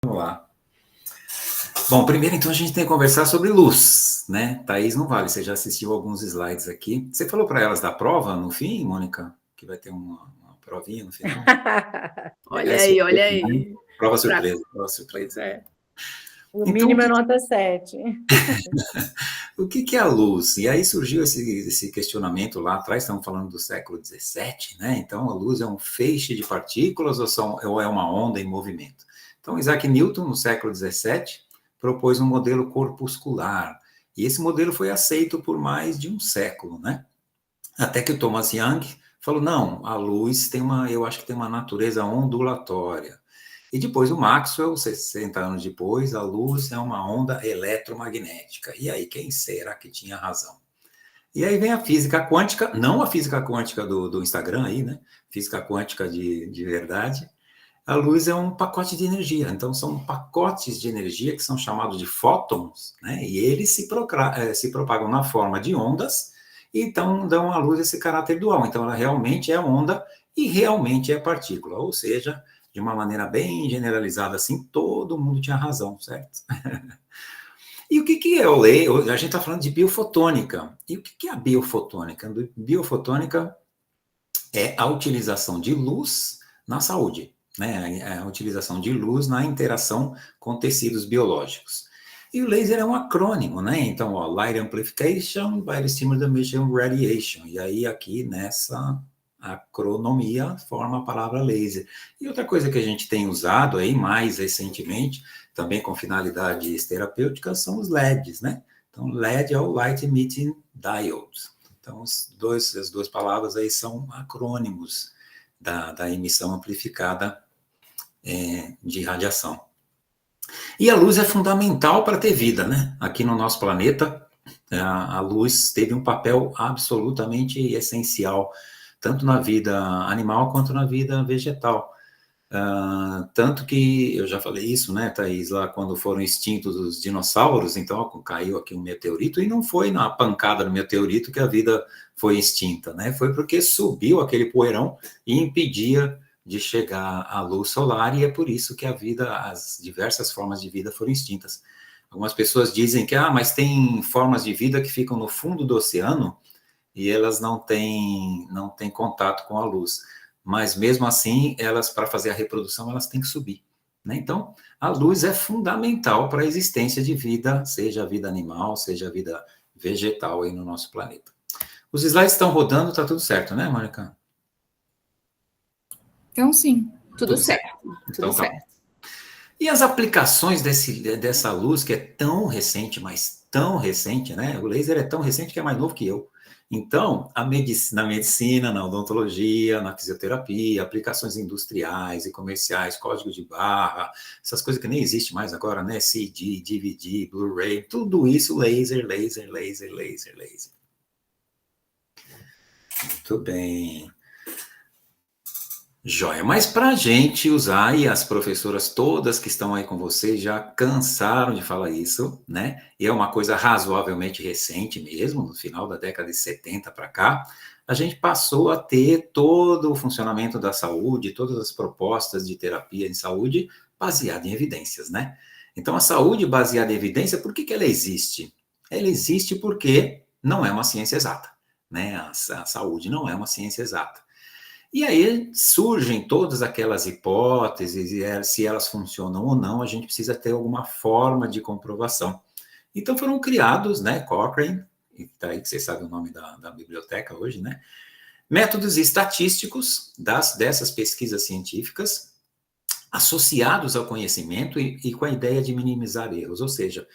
Vamos lá. Bom, primeiro, então, a gente tem que conversar sobre luz, né? Thaís não vale, você já assistiu alguns slides aqui. Você falou para elas da prova no fim, Mônica? Que vai ter uma provinha no final? Olha É aí, surpresa, olha né? aí. Prova Pra... surpresa, prova Pois surpresa. é. O Então, mínimo é nota 7. o que é a luz? E aí surgiu esse questionamento lá atrás, estamos falando do século XVII, né? Então, a luz é um feixe de partículas ou é uma onda em movimento? Então, Isaac Newton, no século XVII, propôs um modelo corpuscular. E esse modelo foi aceito por mais de um século, né? Até que o Thomas Young falou, não, a luz eu acho que tem uma natureza ondulatória. E depois o Maxwell, 60 anos depois, a luz é uma onda eletromagnética. E aí, quem será que tinha razão? E aí vem a física quântica, não a física quântica do Instagram aí, né? Física quântica de verdade. A luz é um pacote de energia, então são pacotes de energia que são chamados de fótons, né? E eles se propagam na forma de ondas, e então dão à luz esse caráter dual. Então ela realmente é onda e realmente é partícula, ou seja, de uma maneira bem generalizada assim, todo mundo tinha razão, certo? E o que é o lei? A gente está falando de biofotônica. E o que é a biofotônica? Biofotônica é a utilização de luz na saúde, né? A utilização de luz na interação com tecidos biológicos. E o laser é um acrônimo, né? Então, ó, Light Amplification by Stimulated Emission Radiation. E aí, aqui nessa acronomia, forma a palavra laser. E outra coisa que a gente tem usado aí mais recentemente, também com finalidades terapêuticas, são os LEDs, né? Então, LED é o Light Emitting Diode. Então, as duas palavras aí são acrônimos da emissão amplificada de radiação. E a luz é fundamental para ter vida, né? Aqui no nosso planeta, a luz teve um papel absolutamente essencial, tanto na vida animal quanto na vida vegetal. Tanto que eu já falei isso, né, Thaís, lá quando foram extintos os dinossauros, então caiu aqui um meteorito e não foi na pancada do meteorito que a vida foi extinta, né? Foi porque subiu aquele poeirão e impedia de chegar à luz solar e é por isso que a vida, as diversas formas de vida foram extintas. Algumas pessoas dizem que, mas tem formas de vida que ficam no fundo do oceano e elas não têm contato com a luz. Mas mesmo assim, elas, para fazer a reprodução, elas têm que subir. Né? Então, a luz é fundamental para a existência de vida, seja a vida animal, seja a vida vegetal aí no nosso planeta. Os slides estão rodando, está tudo certo, né, Mônica? Então, sim, tudo Tudo certo. certo, tudo Então tá bom. certo. E as aplicações dessa luz que é tão recente, mas tão recente, né? O laser é tão recente que é mais novo que eu. Então, na medicina, na odontologia, na fisioterapia, aplicações industriais e comerciais, código de barra, essas coisas que nem existem mais agora, né? CD, DVD, Blu-ray, tudo isso laser, laser, laser, laser, laser. Muito bem. Joia, mas para a gente usar, e as professoras todas que estão aí com vocês já cansaram de falar isso, né? E é uma coisa razoavelmente recente mesmo, no final da década de 70 para cá, a gente passou a ter todo o funcionamento da saúde, todas as propostas de terapia em saúde baseada em evidências, né? Então, a saúde baseada em evidência, por que ela existe? Ela existe porque não é uma ciência exata, né? A saúde não é uma ciência exata. E aí surgem todas aquelas hipóteses, e se elas funcionam ou não, a gente precisa ter alguma forma de comprovação. Então foram criados, né, Cochrane, e tá aí que vocês sabem o nome da biblioteca hoje, né, métodos estatísticos dessas pesquisas científicas, associados ao conhecimento e com a ideia de minimizar erros, ou seja,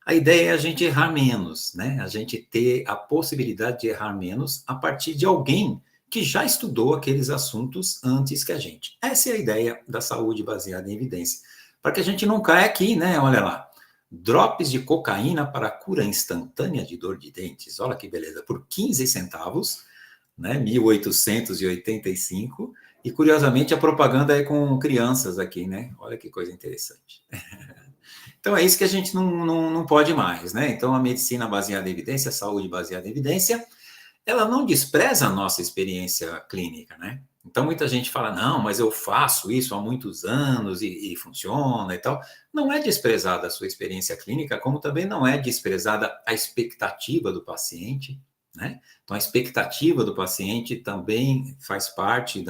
a ideia é a gente errar menos, né? A gente ter a possibilidade de errar menos a partir de alguém que já estudou aqueles assuntos antes que a gente. Essa é a ideia da saúde baseada em evidência. Para que a gente não caia aqui, né? Olha lá. Drops de cocaína para cura instantânea de dor de dentes. Olha que beleza. Por 15 centavos, né? 1885. E curiosamente a propaganda é com crianças aqui, né? Olha que coisa interessante. Então, é isso que a gente não pode mais, né? Então, a medicina baseada em evidência, a saúde baseada em evidência, ela não despreza a nossa experiência clínica, né? Então, muita gente fala, não, mas eu faço isso há muitos anos e funciona e tal. Não é desprezada a sua experiência clínica, como também não é desprezada a expectativa do paciente, né? Então, a expectativa do paciente também faz parte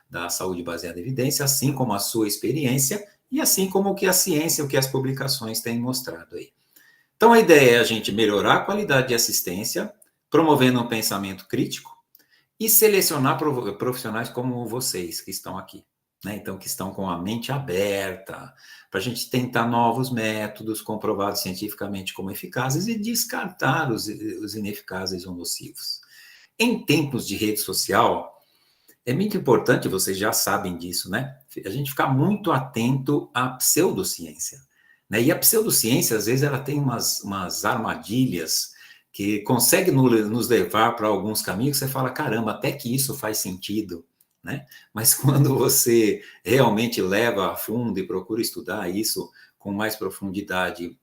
da saúde baseada em evidência, assim como a sua experiência e assim como o que a ciência, o que as publicações têm mostrado aí. Então, a ideia é a gente melhorar a qualidade de assistência, promovendo um pensamento crítico, e selecionar profissionais como vocês que estão aqui, né? Então, que estão com a mente aberta, para a gente tentar novos métodos comprovados cientificamente como eficazes e descartar os ineficazes ou nocivos. Em tempos de rede social, é muito importante, vocês já sabem disso, né? A gente ficar muito atento à pseudociência, né? E a pseudociência, às vezes, ela tem umas armadilhas que consegue nos levar para alguns caminhos, você fala, caramba, até que isso faz sentido, né? Mas quando você realmente leva a fundo e procura estudar isso com mais profundidade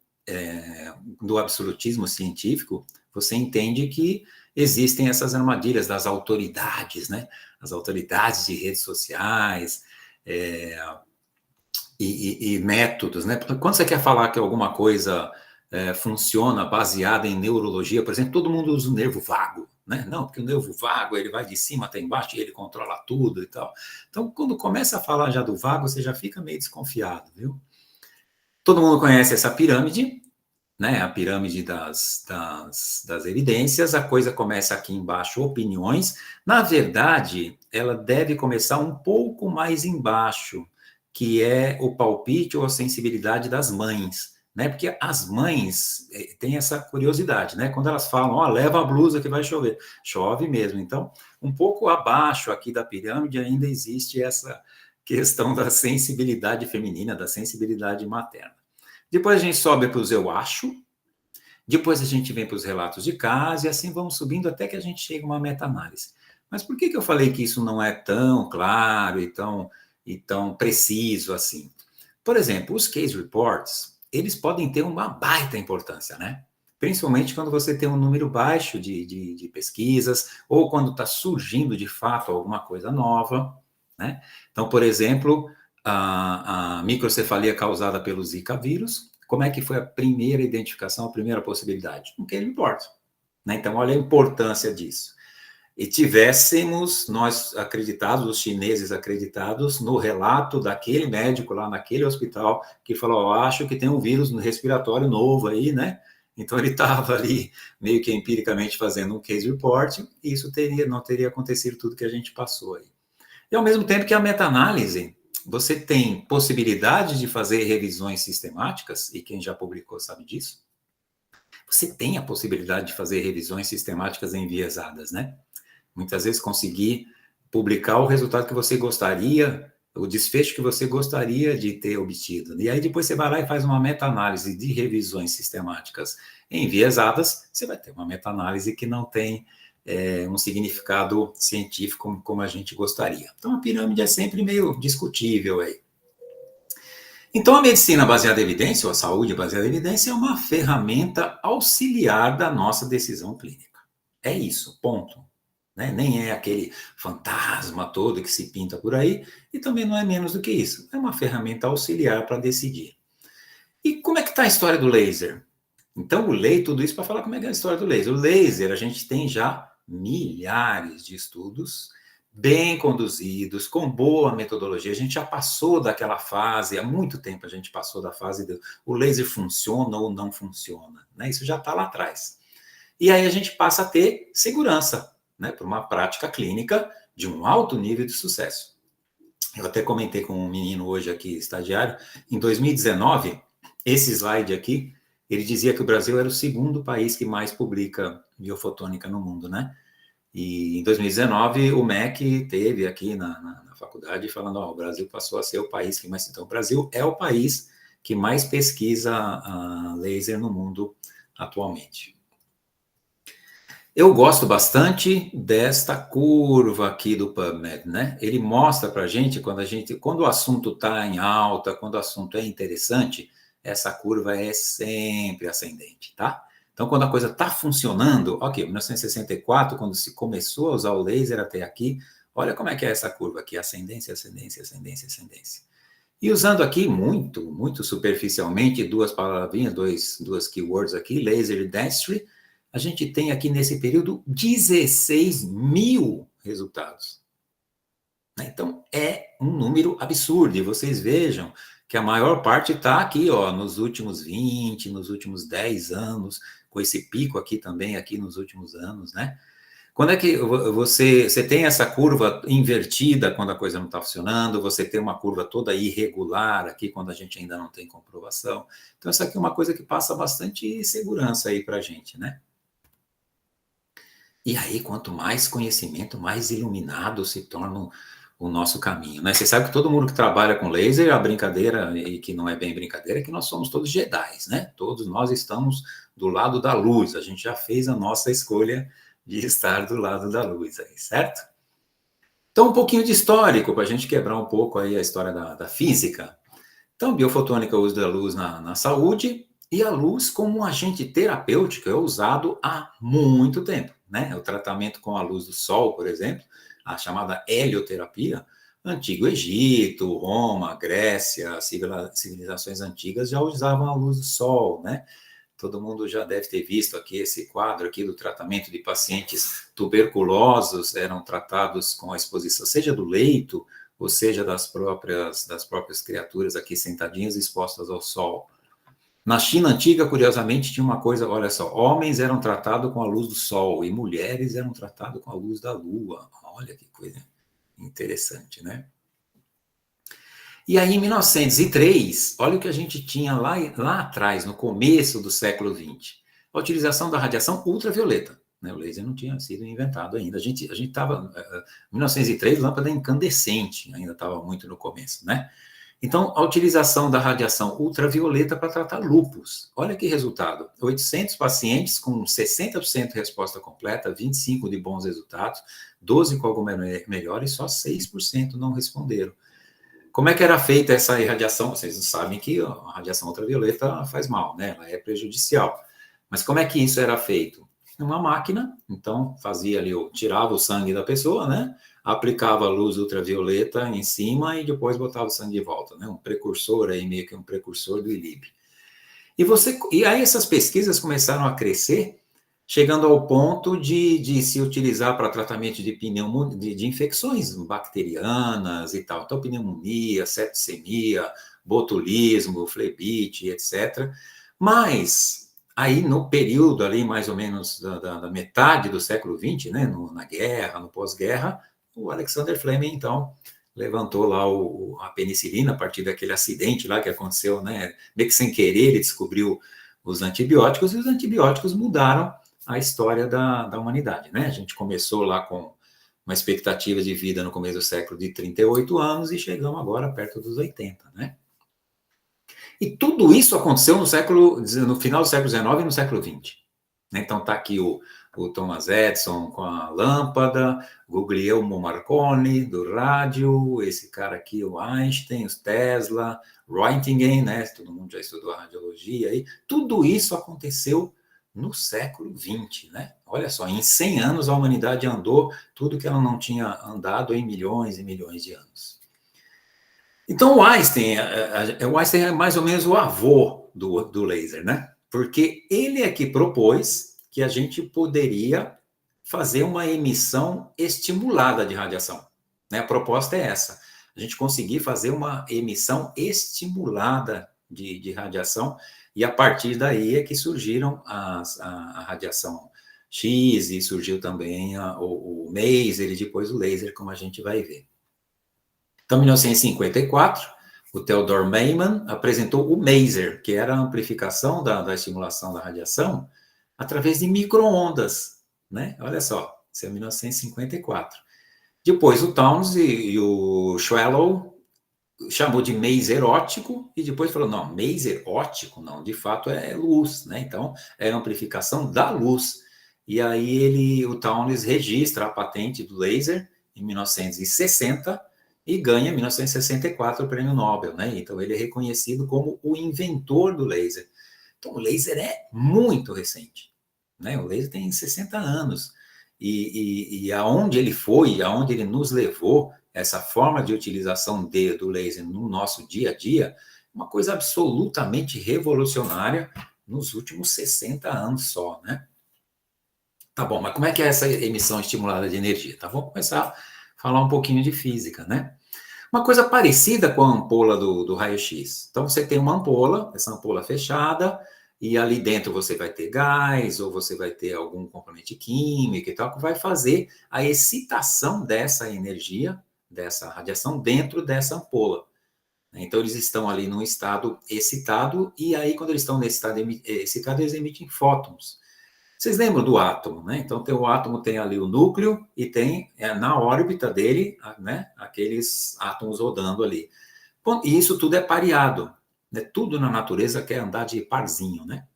do absolutismo científico, você entende que existem essas armadilhas das autoridades, né? As autoridades de redes sociais, e métodos, né? Porque quando você quer falar que alguma coisa funciona baseada em neurologia, por exemplo, todo mundo usa o nervo vago, né? Não, porque o nervo vago, ele vai de cima até embaixo e ele controla tudo e tal. Então, quando começa a falar já do vago, você já fica meio desconfiado, viu? Todo mundo conhece essa pirâmide, né? A pirâmide das evidências, a coisa começa aqui embaixo, opiniões. Na verdade, ela deve começar um pouco mais embaixo, que é o palpite ou a sensibilidade das mães, né? Porque as mães têm essa curiosidade, né? Quando elas falam, ó, leva a blusa que vai chover, chove mesmo. Então, um pouco abaixo aqui da pirâmide ainda existe essa questão da sensibilidade feminina, da sensibilidade materna. Depois a gente sobe para os eu acho, depois a gente vem para os relatos de caso, e assim vamos subindo até que a gente chega a uma meta-análise. Mas por que eu falei que isso não é tão claro e tão preciso assim? Por exemplo, os case reports, eles podem ter uma baita importância, né? Principalmente quando você tem um número baixo de pesquisas, ou quando está surgindo de fato alguma coisa nova, né? Então, por exemplo, a microcefalia causada pelo Zika vírus, como é que foi a primeira identificação, a primeira possibilidade? Um case report, né? Então, olha a importância disso. E tivéssemos nós acreditados, os chineses acreditados, no relato daquele médico lá naquele hospital que falou, acho que tem um vírus respiratório novo aí, né? Então ele estava ali meio que empiricamente fazendo um case report e isso não teria acontecido tudo que a gente passou aí. E ao mesmo tempo que a meta-análise, você tem possibilidade de fazer revisões sistemáticas, e quem já publicou sabe disso, você tem a possibilidade de fazer revisões sistemáticas enviesadas, né? Muitas vezes conseguir publicar o resultado que você gostaria, o desfecho que você gostaria de ter obtido. E aí depois você vai lá e faz uma meta-análise de revisões sistemáticas enviesadas, você vai ter uma meta-análise que não tem um significado científico como a gente gostaria. Então a pirâmide é sempre meio discutível aí. Então a medicina baseada em evidência, ou a saúde baseada em evidência, é uma ferramenta auxiliar da nossa decisão clínica. É isso, ponto. Né? Nem é aquele fantasma todo que se pinta por aí, e também não é menos do que isso. É uma ferramenta auxiliar para decidir. E como é que está a história do laser? Então, eu leio tudo isso para falar como é que é a história do laser. O laser, a gente tem já milhares de estudos bem conduzidos, com boa metodologia. A gente já passou daquela fase, há muito tempo a gente passou da fase do o laser funciona ou não funciona. Né? Isso já está lá atrás. E aí a gente passa a ter segurança, né, para uma prática clínica de um alto nível de sucesso. Eu até comentei com um menino hoje aqui, estagiário, em 2019, esse slide aqui, ele dizia que o Brasil era o segundo país que mais publica biofotônica no mundo, né? E em 2019, o MEC teve aqui na faculdade falando, o Brasil passou a ser o país que mais... Então, o Brasil é o país que mais pesquisa laser no mundo atualmente. Eu gosto bastante desta curva aqui do PubMed, né? Ele mostra para a gente quando o assunto está em alta, quando o assunto é interessante, essa curva é sempre ascendente, tá? Então, quando a coisa está funcionando, ok, 1964, quando se começou a usar o laser até aqui, Olha como é que é essa curva aqui, ascendência, ascendência, ascendência, ascendência. E usando aqui muito superficialmente duas palavrinhas, duas keywords aqui, laser e dentistry, a gente tem aqui nesse período 16 mil resultados. Então, é um número absurdo. E vocês vejam que a maior parte está aqui, ó, nos últimos 20, nos últimos 10 anos, com esse pico aqui também, aqui nos últimos anos, né? Quando é que você tem essa curva invertida quando a coisa não está funcionando, você tem uma curva toda irregular aqui quando a gente ainda não tem comprovação. Então, essa aqui é uma coisa que passa bastante segurança aí para a gente, né? E aí, quanto mais conhecimento, mais iluminado se torna o nosso caminho, né? Você sabe que todo mundo que trabalha com laser, a brincadeira, e que não é bem brincadeira, é que nós somos todos Jedis, né? Todos nós estamos do lado da luz, a gente já fez a nossa escolha de estar do lado da luz aí, certo? Então, um pouquinho de histórico, para a gente quebrar um pouco aí a história da física. Então, biofotônica, o uso da luz na saúde, e a luz como um agente terapêutico é usado há muito tempo, né? O tratamento com a luz do sol, por exemplo, a chamada helioterapia, Antigo Egito, Roma, Grécia, civilizações antigas já usavam a luz do sol, né? Todo mundo já deve ter visto aqui esse quadro aqui do tratamento de pacientes tuberculosos, eram tratados com a exposição, seja do leito, ou seja das próprias criaturas aqui sentadinhas expostas ao sol. Na China antiga, curiosamente, tinha uma coisa, olha só, homens eram tratados com a luz do sol e mulheres eram tratadas com a luz da lua. Olha que coisa interessante, né? E aí, em 1903, olha o que a gente tinha lá atrás, no começo do século XX. A utilização da radiação ultravioleta. Né? O laser não tinha sido inventado ainda. A gente estava, em 1903, lâmpada incandescente, ainda estava muito no começo, né? Então, a utilização da radiação ultravioleta para tratar lúpus. Olha que resultado. 800 pacientes com 60% de resposta completa, 25% de bons resultados, 12% com algo melhor e só 6% não responderam. Como é que era feita essa irradiação? Vocês sabem que a radiação ultravioleta faz mal, né? Ela é prejudicial. Mas como é que isso era feito? Uma máquina, então fazia ali, tirava o sangue da pessoa, né? Aplicava a luz ultravioleta em cima e depois botava o sangue de volta, né? Um precursor aí, meio que um precursor do ILIB. E aí essas pesquisas começaram a crescer, chegando ao ponto de se utilizar para tratamento de infecções bacterianas e tal. Então, pneumonia, septicemia, botulismo, flebite, etc. Mas, aí no período ali, mais ou menos da metade do século XX, né, na guerra, no pós-guerra, o Alexander Fleming, então, levantou lá a penicilina a partir daquele acidente lá que aconteceu, né, meio que sem querer, ele descobriu os antibióticos, e os antibióticos mudaram a história da humanidade, né? A gente começou lá com uma expectativa de vida no começo do século de 38 anos e chegamos agora perto dos 80, né? E tudo isso aconteceu no final do século XIX e no século XX. Então está aqui o Thomas Edison com a lâmpada, Guglielmo Marconi do rádio, esse cara aqui, o Einstein, o Tesla, Röntgen, né? Todo mundo já estudou a radiologia aí. Tudo isso aconteceu no século XX, né? Olha só, em 100 anos a humanidade andou tudo que ela não tinha andado em milhões e milhões de anos. Então, o Einstein é mais ou menos o avô do laser, né? Porque ele é que propôs que a gente poderia fazer uma emissão estimulada de radiação. Né? A proposta é essa, a gente conseguir fazer uma emissão estimulada de radiação, e a partir daí é que surgiram a radiação X, e surgiu também o maser, e depois o laser, como a gente vai ver. Então, em 1954, o Theodor Maiman apresentou o maser, que era a amplificação da estimulação da radiação através de micro-ondas, né? Olha só, isso é 1954. Depois o Townes e o Schwellow chamou de maser óptico e depois falou, não, maser óptico não, de fato é luz, né? Então, é a amplificação da luz. E aí o Townes registra a patente do laser em 1960 e ganha em 1964 o prêmio Nobel, né? Então, ele é reconhecido como o inventor do laser. Então, o laser é muito recente, né? O laser tem 60 anos. e aonde ele foi, aonde ele nos levou, essa forma de utilização do laser no nosso dia a dia, uma coisa absolutamente revolucionária nos últimos 60 anos só, né? Tá bom, mas como é que é essa emissão estimulada de energia? Tá, vamos começar a falar um pouquinho de física, né? Uma coisa parecida com a ampola do raio-x. Então, você tem uma ampola, essa ampola fechada, e ali dentro você vai ter gás, ou você vai ter algum componente químico e tal, que vai fazer a excitação dessa energia, dessa radiação, dentro dessa ampola. Então, eles estão ali num estado excitado, e aí, quando eles estão nesse estado excitado, eles emitem fótons. Vocês lembram do átomo, né? Então, o átomo tem ali o núcleo e tem na órbita dele, né, aqueles átomos rodando ali. E isso tudo é pareado, né? Tudo na natureza quer andar de parzinho, né?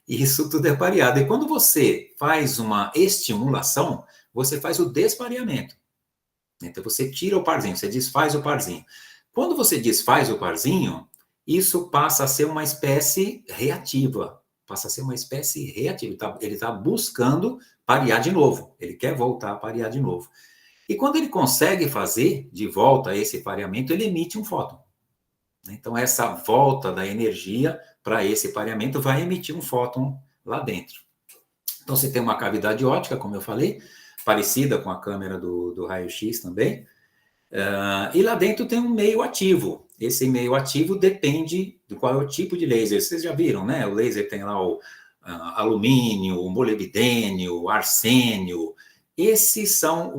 E isso tudo é pareado. E quando você faz uma estimulação, você faz o despareamento. Então, você tira o parzinho, você desfaz o parzinho. Quando você desfaz o parzinho, isso passa a ser uma espécie reativa. Passa a ser uma espécie reativa. Ele está buscando parear de novo. Ele quer voltar a parear de novo. E quando ele consegue fazer de volta esse pareamento, ele emite um fóton. Então, essa volta da energia para esse pareamento vai emitir um fóton lá dentro. Então, você tem uma cavidade óptica, como eu falei, parecida com a câmera do raio-x também. E lá dentro tem um meio ativo. Esse meio ativo depende de qual é o tipo de laser. Vocês já viram, né? O laser tem lá o alumínio, o molibdênio, o arsênio. Esses são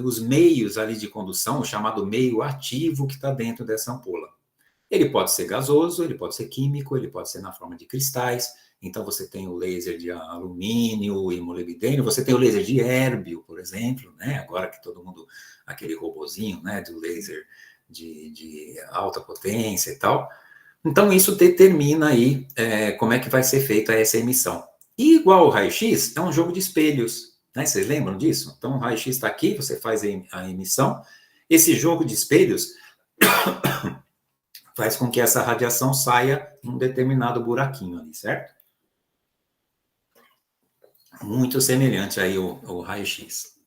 os meios ali de condução, o chamado meio ativo que está dentro dessa ampola. Ele pode ser gasoso, ele pode ser químico, ele pode ser na forma de cristais. Então, você tem o laser de alumínio e molibdênio, você tem o laser de hérbio, por exemplo, né? Agora que todo mundo, aquele robozinho, né, do laser de alta potência e tal. Então, isso determina aí como é que vai ser feita essa emissão. E igual o raio-x, é um jogo de espelhos, né? Vocês lembram disso? Então, o raio-x está aqui, você faz a emissão. Esse jogo de espelhos faz com que essa radiação saia num determinado buraquinho ali, certo? Muito semelhante aí ao raio-x.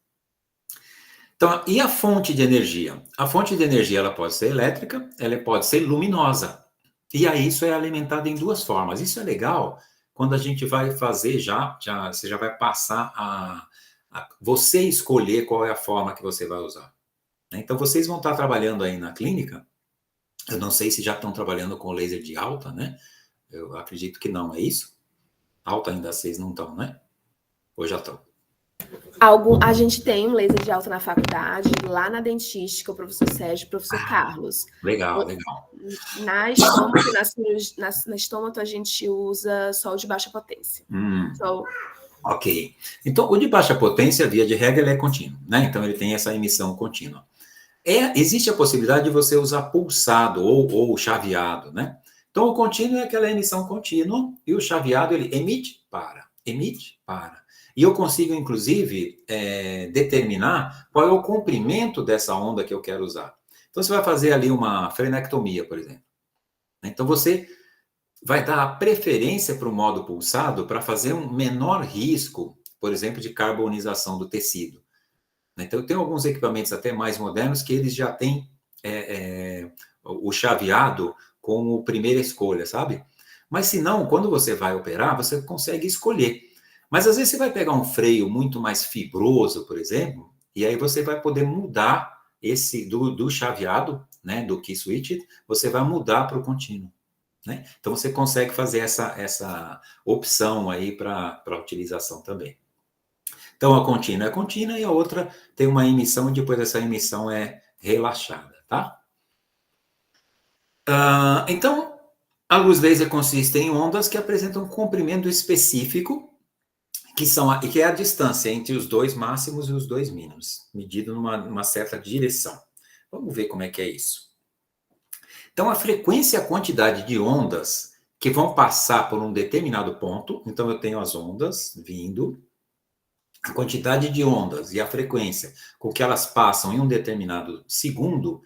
Então, e a fonte de energia? A fonte de energia ela pode ser elétrica, ela pode ser luminosa. E aí isso é alimentado em duas formas. Isso é legal quando a gente vai fazer você já vai passar a você escolher qual é a forma que você vai usar. Então, vocês vão estar trabalhando aí na clínica. Eu não sei se já estão trabalhando com laser de alta, né? Eu acredito que não, é isso? Alta ainda vocês não estão, né? Ou já estão? A gente tem um laser de alta na faculdade, lá na dentística, o professor Sérgio e o professor Carlos. Legal, legal. Na estômato, a gente usa só o de baixa potência. Ok. Então, o de baixa potência, via de regra, ele é contínuo, né? Então, ele tem essa emissão contínua. Existe a possibilidade de você usar pulsado ou chaveado, né? Então, o contínuo é aquela emissão contínua e o chaveado, ele emite, para, emite, para. E eu consigo, inclusive, determinar qual é o comprimento dessa onda que eu quero usar. Então, você vai fazer ali uma frenectomia, por exemplo. Então, você vai dar a preferência para o modo pulsado para fazer um menor risco, por exemplo, de carbonização do tecido. Então, tem alguns equipamentos até mais modernos que eles já têm o chaveado como primeira escolha, sabe? Mas se não, quando você vai operar, você consegue escolher. Mas às vezes você vai pegar um freio muito mais fibroso, por exemplo, e aí você vai poder mudar esse do chaveado, né, do key switch, você vai mudar para o contínuo. Né? Então, você consegue fazer essa opção aí para utilização também. Então, a contínua é contínua e a outra tem uma emissão e depois essa emissão é relaxada, tá? Então, a luz laser consiste em ondas que apresentam um comprimento específico, que é a distância entre os dois máximos e os dois mínimos, medido numa certa direção. Vamos ver como é que é isso. Então, a frequência e a quantidade de ondas que vão passar por um determinado ponto, então eu tenho as ondas vindo, a quantidade de ondas e a frequência com que elas passam em um determinado segundo,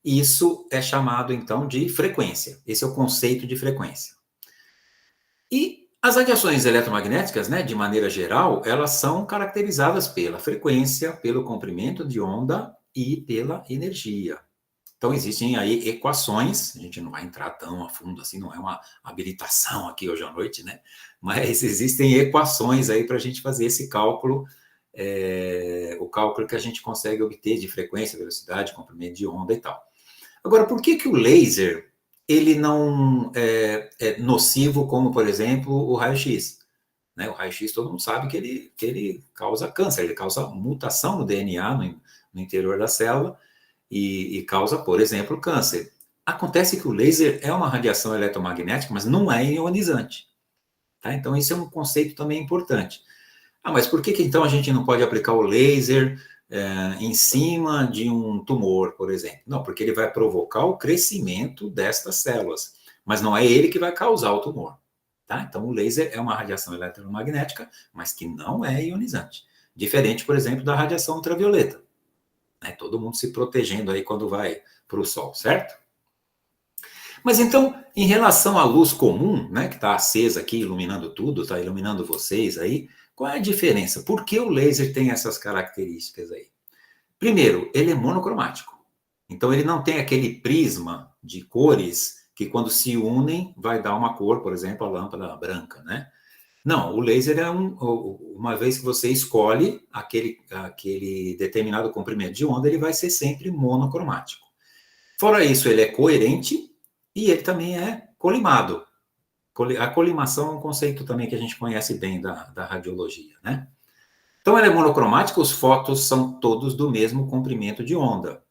isso é chamado, então, de frequência. Esse é o conceito de frequência. E As radiações eletromagnéticas, né, de maneira geral, elas são caracterizadas pela frequência, pelo comprimento de onda e pela energia. Então, existem aí equações, a gente não vai entrar tão a fundo assim, não é uma habilitação aqui hoje à noite, né? Mas existem equações aí para a gente fazer esse cálculo, o cálculo que a gente consegue obter de frequência, velocidade, comprimento de onda e tal. Agora, por que o laser ele não é nocivo como, por exemplo, o raio-x? Né? O raio-x todo mundo sabe que ele causa câncer, ele causa mutação no DNA, no interior da célula, e causa, por exemplo, câncer. Acontece que o laser é uma radiação eletromagnética, mas não é ionizante. Tá? Então, isso é um conceito também importante. Mas por que então a gente não pode aplicar o laser em cima de um tumor, por exemplo? Não, porque ele vai provocar o crescimento destas células, mas não é ele que vai causar o tumor. Tá? Então, o laser é uma radiação eletromagnética, mas que não é ionizante. Diferente, por exemplo, da radiação ultravioleta. Né? Todo mundo se protegendo aí quando vai para o sol, certo? Mas então, em relação à luz comum, né, que está acesa aqui, iluminando tudo, está iluminando vocês aí, qual é a diferença? Por que o laser tem essas características aí? Primeiro, ele é monocromático. Então, ele não tem aquele prisma de cores que, quando se unem, vai dar uma cor, por exemplo, a lâmpada branca, né? Não, o laser é uma vez que você escolhe aquele determinado comprimento de onda, ele vai ser sempre monocromático. Fora isso, ele é coerente e ele também é colimado. A colimação é um conceito também que a gente conhece bem da radiologia, né? Então, ele é monocromático, os fótons são todos do mesmo comprimento de onda.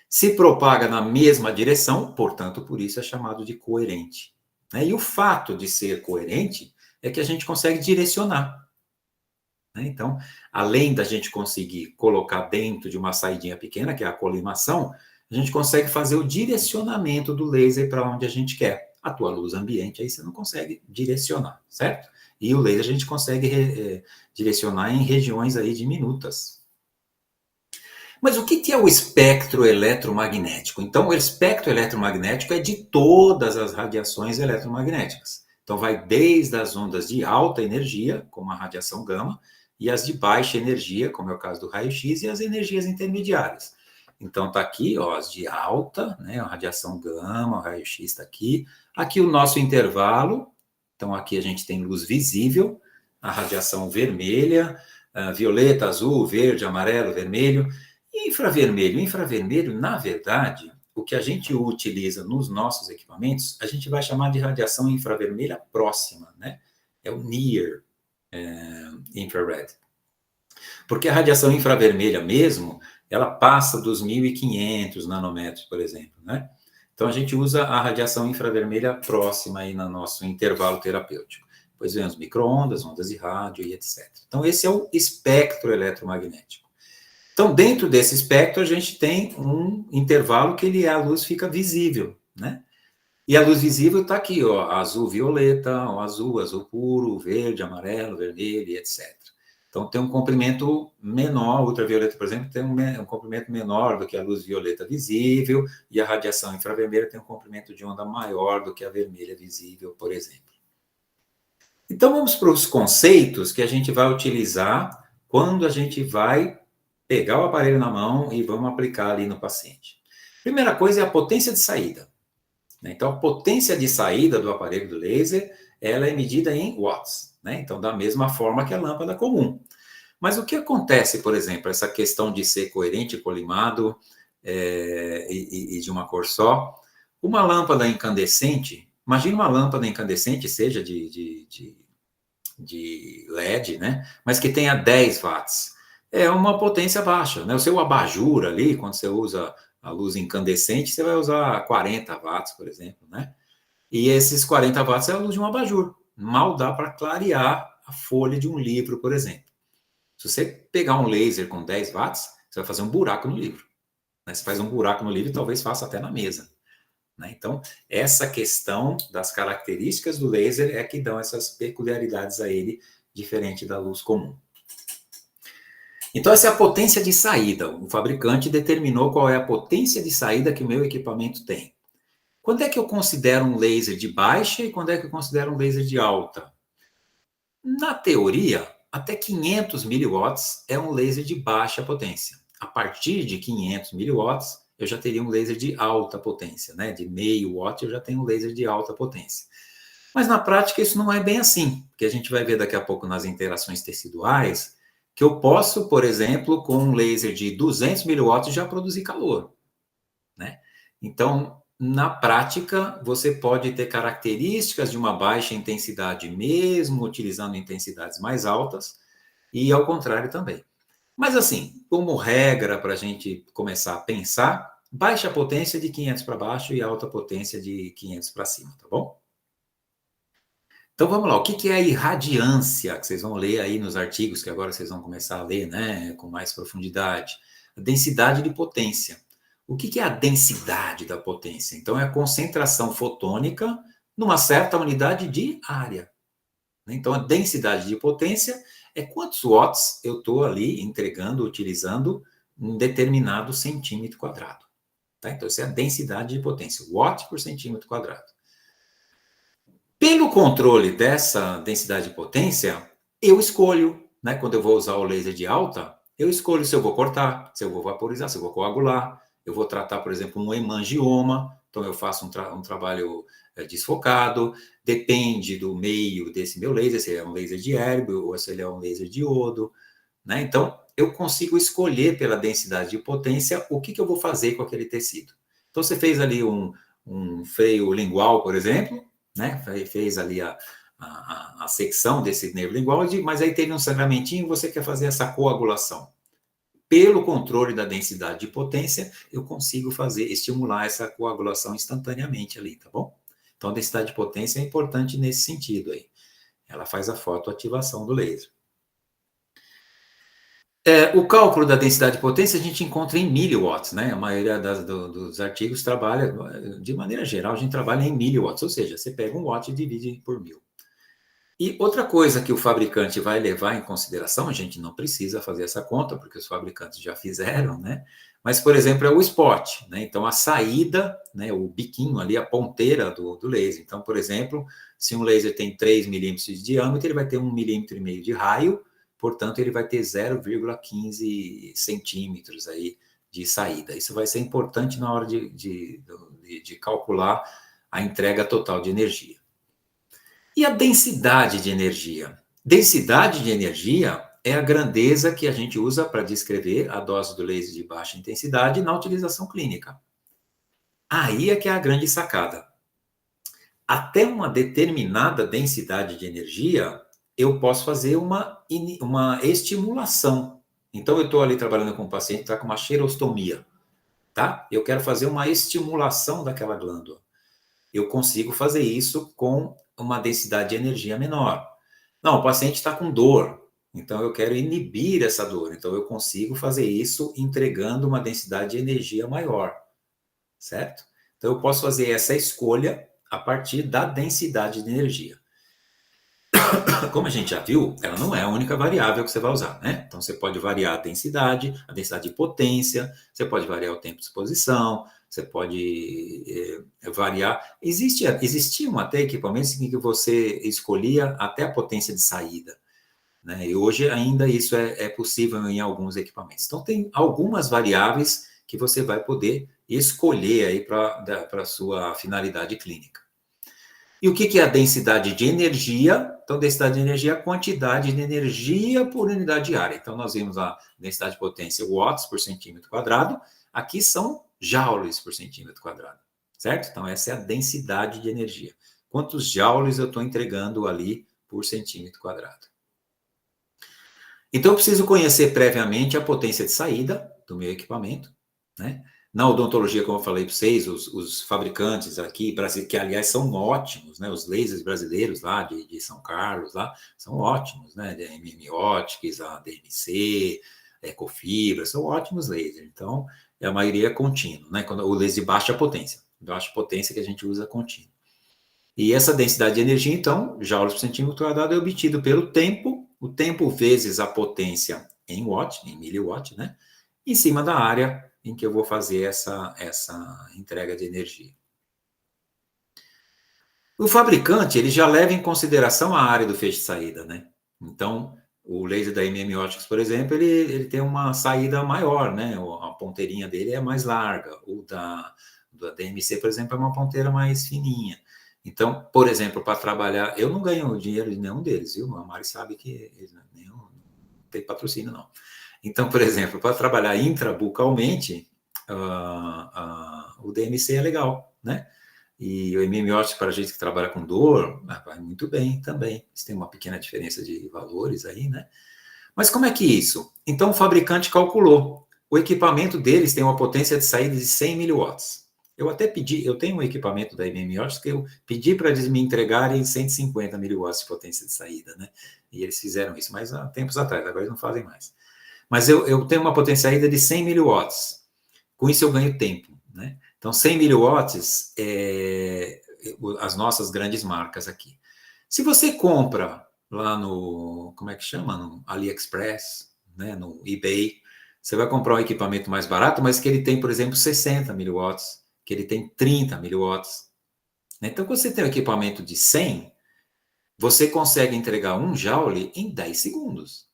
Se propaga na mesma direção, portanto, por isso é chamado de coerente. Né? E o fato de ser coerente é que a gente consegue direcionar. Né? Então, além da gente conseguir colocar dentro de uma saidinha pequena, que é a colimação, a gente consegue fazer o direcionamento do laser para onde a gente quer. A tua luz ambiente, aí você não consegue direcionar, certo? E o laser a gente consegue direcionar em regiões aí diminutas. Mas o que é o espectro eletromagnético? Então, o espectro eletromagnético é de todas as radiações eletromagnéticas. Então, vai desde as ondas de alta energia, como a radiação gama, e as de baixa energia, como é o caso do raio-x, e as energias intermediárias. Então, está aqui, ó, as de alta, né, a radiação gama, o raio-x está aqui. Aqui o nosso intervalo. Então, aqui a gente tem luz visível, a radiação vermelha, violeta, azul, verde, amarelo, vermelho. E infravermelho? Infravermelho, na verdade, o que a gente utiliza nos nossos equipamentos, a gente vai chamar de radiação infravermelha próxima, né? É o near infrared. Porque a radiação infravermelha mesmo, ela passa dos 1.500 nanômetros, por exemplo, né? Então, a gente usa a radiação infravermelha próxima aí no nosso intervalo terapêutico. Depois vem as micro-ondas, ondas de rádio e etc. Então, esse é o espectro eletromagnético. Então, dentro desse espectro, a gente tem um intervalo que a luz fica visível, né? E a luz visível está aqui, ó, azul violeta, o azul puro, verde, amarelo, vermelho e etc. Então, tem um comprimento menor, ultravioleta, por exemplo, tem um comprimento menor do que a luz violeta visível, e a radiação infravermelha tem um comprimento de onda maior do que a vermelha visível, por exemplo. Então, vamos para os conceitos que a gente vai utilizar quando a gente vai pegar o aparelho na mão e vamos aplicar ali no paciente. Primeira coisa é a potência de saída. Então, a potência de saída do aparelho do laser, ela é medida em watts, né? Então, da mesma forma que a lâmpada comum. Mas o que acontece, por exemplo, essa questão de ser coerente, colimado e de uma cor só? Uma lâmpada incandescente, imagina uma lâmpada incandescente, seja de LED, né? Mas que tenha 10 watts. É uma potência baixa, né? O seu abajur ali, quando você usa a luz incandescente, você vai usar 40 watts, por exemplo, né? E esses 40 watts é a luz de um abajur. Mal dá para clarear a folha de um livro, por exemplo. Se você pegar um laser com 10 watts, você vai fazer um buraco no livro. Né? Você faz um buraco no livro e talvez faça até na mesa. Né? Então, essa questão das características do laser é que dão essas peculiaridades a ele, diferente da luz comum. Então, essa é a potência de saída. O fabricante determinou qual é a potência de saída que o meu equipamento tem. Quando é que eu considero um laser de baixa e quando é que eu considero um laser de alta? Na teoria, até 500 miliwatts é um laser de baixa potência. A partir de 500 miliwatts, eu já teria um laser de alta potência, né? De meio watt, eu já tenho um laser de alta potência. Mas na prática isso não é bem assim, porque a gente vai ver daqui a pouco nas interações teciduais que eu posso, por exemplo, com um laser de 200 miliwatts já produzir calor, né? Então, na prática, você pode ter características de uma baixa intensidade mesmo utilizando intensidades mais altas e ao contrário também. Mas assim, como regra para a gente começar a pensar, baixa potência de 500 para baixo e alta potência de 500 para cima, tá bom? Então vamos lá, o que é a irradiância, que vocês vão ler aí nos artigos, que agora vocês vão começar a ler, né, com mais profundidade. A densidade de potência. O que é a densidade da potência? Então é a concentração fotônica numa certa unidade de área. Então a densidade de potência é quantos watts eu estou ali entregando, utilizando um determinado centímetro quadrado. Tá? Então essa é a densidade de potência, watt por centímetro quadrado. Pelo controle dessa densidade de potência, eu escolho, né, quando eu vou usar o laser de alta, eu escolho se eu vou cortar, se eu vou vaporizar, se eu vou coagular, eu vou tratar, por exemplo, um hemangioma, então eu faço um trabalho desfocado, depende do meio desse meu laser, se é um laser de hérbio ou se ele é um laser de iodo, né? Então, eu consigo escolher pela densidade de potência o que eu vou fazer com aquele tecido. Então, você fez ali um freio lingual, por exemplo, né? Fez ali a secção desse nervo lingual, mas aí teve um sangramentinho, você quer fazer essa coagulação. Pelo controle da densidade de potência, eu consigo estimular essa coagulação instantaneamente ali, tá bom? Então, a densidade de potência é importante nesse sentido aí. Ela faz a fotoativação do laser. O cálculo da densidade de potência a gente encontra em miliwatts, né? A maioria dos artigos trabalha, de maneira geral, a gente trabalha em miliwatts, ou seja, você pega um watt e divide por 1000. E outra coisa que o fabricante vai levar em consideração, a gente não precisa fazer essa conta, porque os fabricantes já fizeram, né? Mas, por exemplo, é o spot, né? Então, a saída, né? O biquinho ali, a ponteira do laser. Então, por exemplo, se um laser tem 3 milímetros de diâmetro, ele vai ter 1,5 milímetro de raio, portanto, ele vai ter 0,15 centímetros aí de saída. Isso vai ser importante na hora de calcular a entrega total de energia. E a densidade de energia? Densidade de energia é a grandeza que a gente usa para descrever a dose do laser de baixa intensidade na utilização clínica. Aí é que é a grande sacada. Até uma determinada densidade de energia, eu posso fazer uma estimulação. Então, eu estou ali trabalhando com um paciente que está com uma xerostomia, tá? Eu quero fazer uma estimulação daquela glândula. Eu consigo fazer isso com uma densidade de energia menor. Não, o paciente está com dor, então eu quero inibir essa dor. Então, eu consigo fazer isso entregando uma densidade de energia maior, certo? Então, eu posso fazer essa escolha a partir da densidade de energia. Como a gente já viu, ela não é a única variável que você vai usar, né? Então, você pode variar a densidade de potência, você pode variar o tempo de exposição, você pode variar. Existiam até equipamentos em que você escolhia até a potência de saída, né? E hoje ainda isso é possível em alguns equipamentos. Então, tem algumas variáveis que você vai poder escolher aí para a sua finalidade clínica. E o que é a densidade de energia? Então, densidade de energia é a quantidade de energia por unidade de área. Então, nós vimos a densidade de potência watts por centímetro quadrado. Aqui são joules por centímetro quadrado, certo? Então, essa é a densidade de energia. Quantos joules eu estou entregando ali por centímetro quadrado? Então, eu preciso conhecer previamente a potência de saída do meu equipamento, né? Na odontologia, como eu falei para vocês, os fabricantes aqui, que aliás são ótimos, né? Os lasers brasileiros lá de São Carlos, lá, são ótimos, né? A MM Optics, a DMC, a Ecofibra, são ótimos lasers. Então, a maioria é contínuo, né? Quando o laser de baixa potência que a gente usa contínuo. E essa densidade de energia, então, joules por centímetro quadrado é obtido pelo tempo, o tempo vezes a potência em watt, em miliwatt, né? Em cima da área em que eu vou fazer essa entrega de energia. O fabricante, ele já leva em consideração a área do feixe de saída, né? Então, o laser da MM Optics, por exemplo, ele tem uma saída maior, né? A ponteirinha dele é mais larga. O da DMC, por exemplo, é uma ponteira mais fininha. Então, por exemplo, para trabalhar... Eu não ganho dinheiro de nenhum deles, viu? A Mari sabe que não tem patrocínio, não. Então, por exemplo, para trabalhar intrabucalmente, o DMC é legal, né? E o MM Optics, para a gente que trabalha com dor, vai muito bem também. Tem uma pequena diferença de valores aí, né? Mas como é que isso? Então, o fabricante calculou. O equipamento deles tem uma potência de saída de 100 miliwatts. Eu até pedi, eu tenho um equipamento da MM Optics que eu pedi para eles me entregarem 150 miliwatts de potência de saída, né? E eles fizeram isso, mas há tempos atrás, agora eles não fazem mais. Mas eu tenho uma potência de saída de 100 miliwatts. Com isso eu ganho tempo, né? Então, 100 miliwatts é as nossas grandes marcas aqui. Se você compra lá no, como é que chama? No AliExpress, né? No eBay, você vai comprar um equipamento mais barato, mas que ele tem, por exemplo, 60 miliwatts, que ele tem 30 miliwatts. Então, quando você tem um equipamento de 100, você consegue entregar 1 joule em 10 segundos.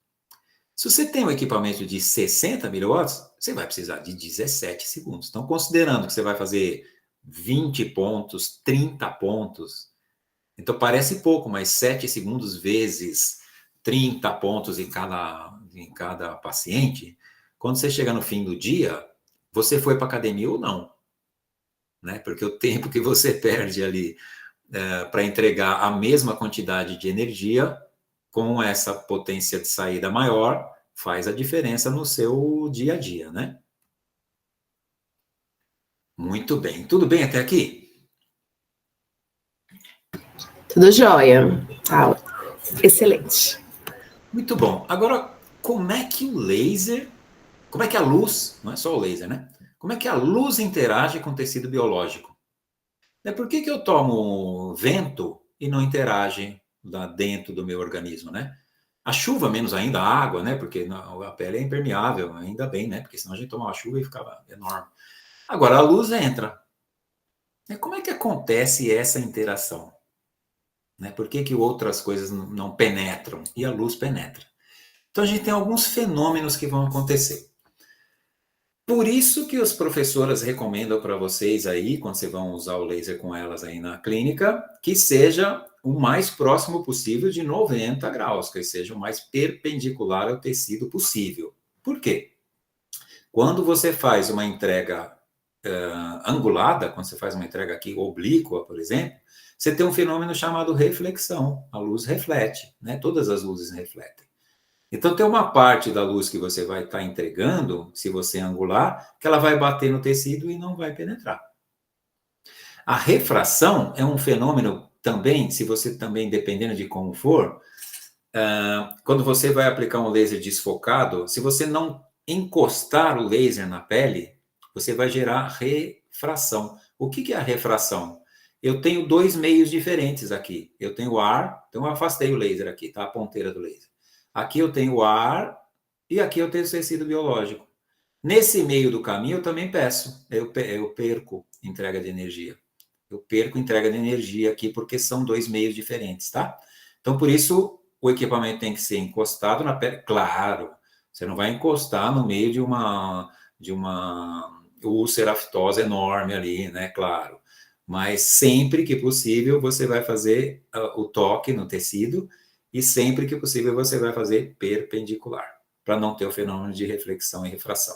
Se você tem um equipamento de 60 miliwatts, você vai precisar de 17 segundos. Então, considerando que você vai fazer 20 pontos, 30 pontos, então parece pouco, mas 7 segundos vezes 30 pontos em cada paciente, quando você chega no fim do dia, você foi para a academia ou não, né? Porque o tempo que você perde ali para entregar a mesma quantidade de energia, com essa potência de saída maior, faz a diferença no seu dia a dia, né? Muito bem. Tudo bem até aqui? Tudo jóia. Tá. Excelente. Muito bom. Agora, como é que o laser, como é que a luz, não é só o laser, né? Como é que a luz interage com o tecido biológico? Por que eu tomo vento e não interage lá dentro do meu organismo, né? A chuva, menos ainda a água, né? Porque a pele é impermeável, ainda bem, né? Porque senão a gente tomava chuva e ficava enorme. Agora, a luz entra. Como é que acontece essa interação? Por que outras coisas não penetram e a luz penetra? Então, a gente tem alguns fenômenos que vão acontecer. Por isso que as professoras recomendam para vocês aí, quando vocês vão usar o laser com elas aí na clínica, que seja o mais próximo possível de 90 graus, que seja o mais perpendicular ao tecido possível. Por quê? Quando você faz uma entrega angulada, quando você faz uma entrega aqui oblíqua, por exemplo, você tem um fenômeno chamado reflexão. A luz reflete, né? Todas as luzes refletem. Então, tem uma parte da luz que você vai estar entregando, se você angular, que ela vai bater no tecido e não vai penetrar. A refração é um fenômeno também, se você também, dependendo de como for, quando você vai aplicar um laser desfocado, se você não encostar o laser na pele, você vai gerar refração. O que é a refração? Eu tenho dois meios diferentes aqui. Eu tenho o ar, então eu afastei o laser aqui, tá? A ponteira do laser. Aqui eu tenho o ar e aqui eu tenho o tecido biológico. Nesse meio do caminho eu também eu perco entrega de energia. Eu perco entrega de energia aqui porque são dois meios diferentes, tá? Então, por isso, o equipamento tem que ser encostado na pele. Claro, você não vai encostar no meio de uma úlcera aftosa enorme ali, né? Claro. Mas sempre que possível, você vai fazer o toque no tecido e sempre que possível você vai fazer perpendicular, para não ter o fenômeno de reflexão e refração.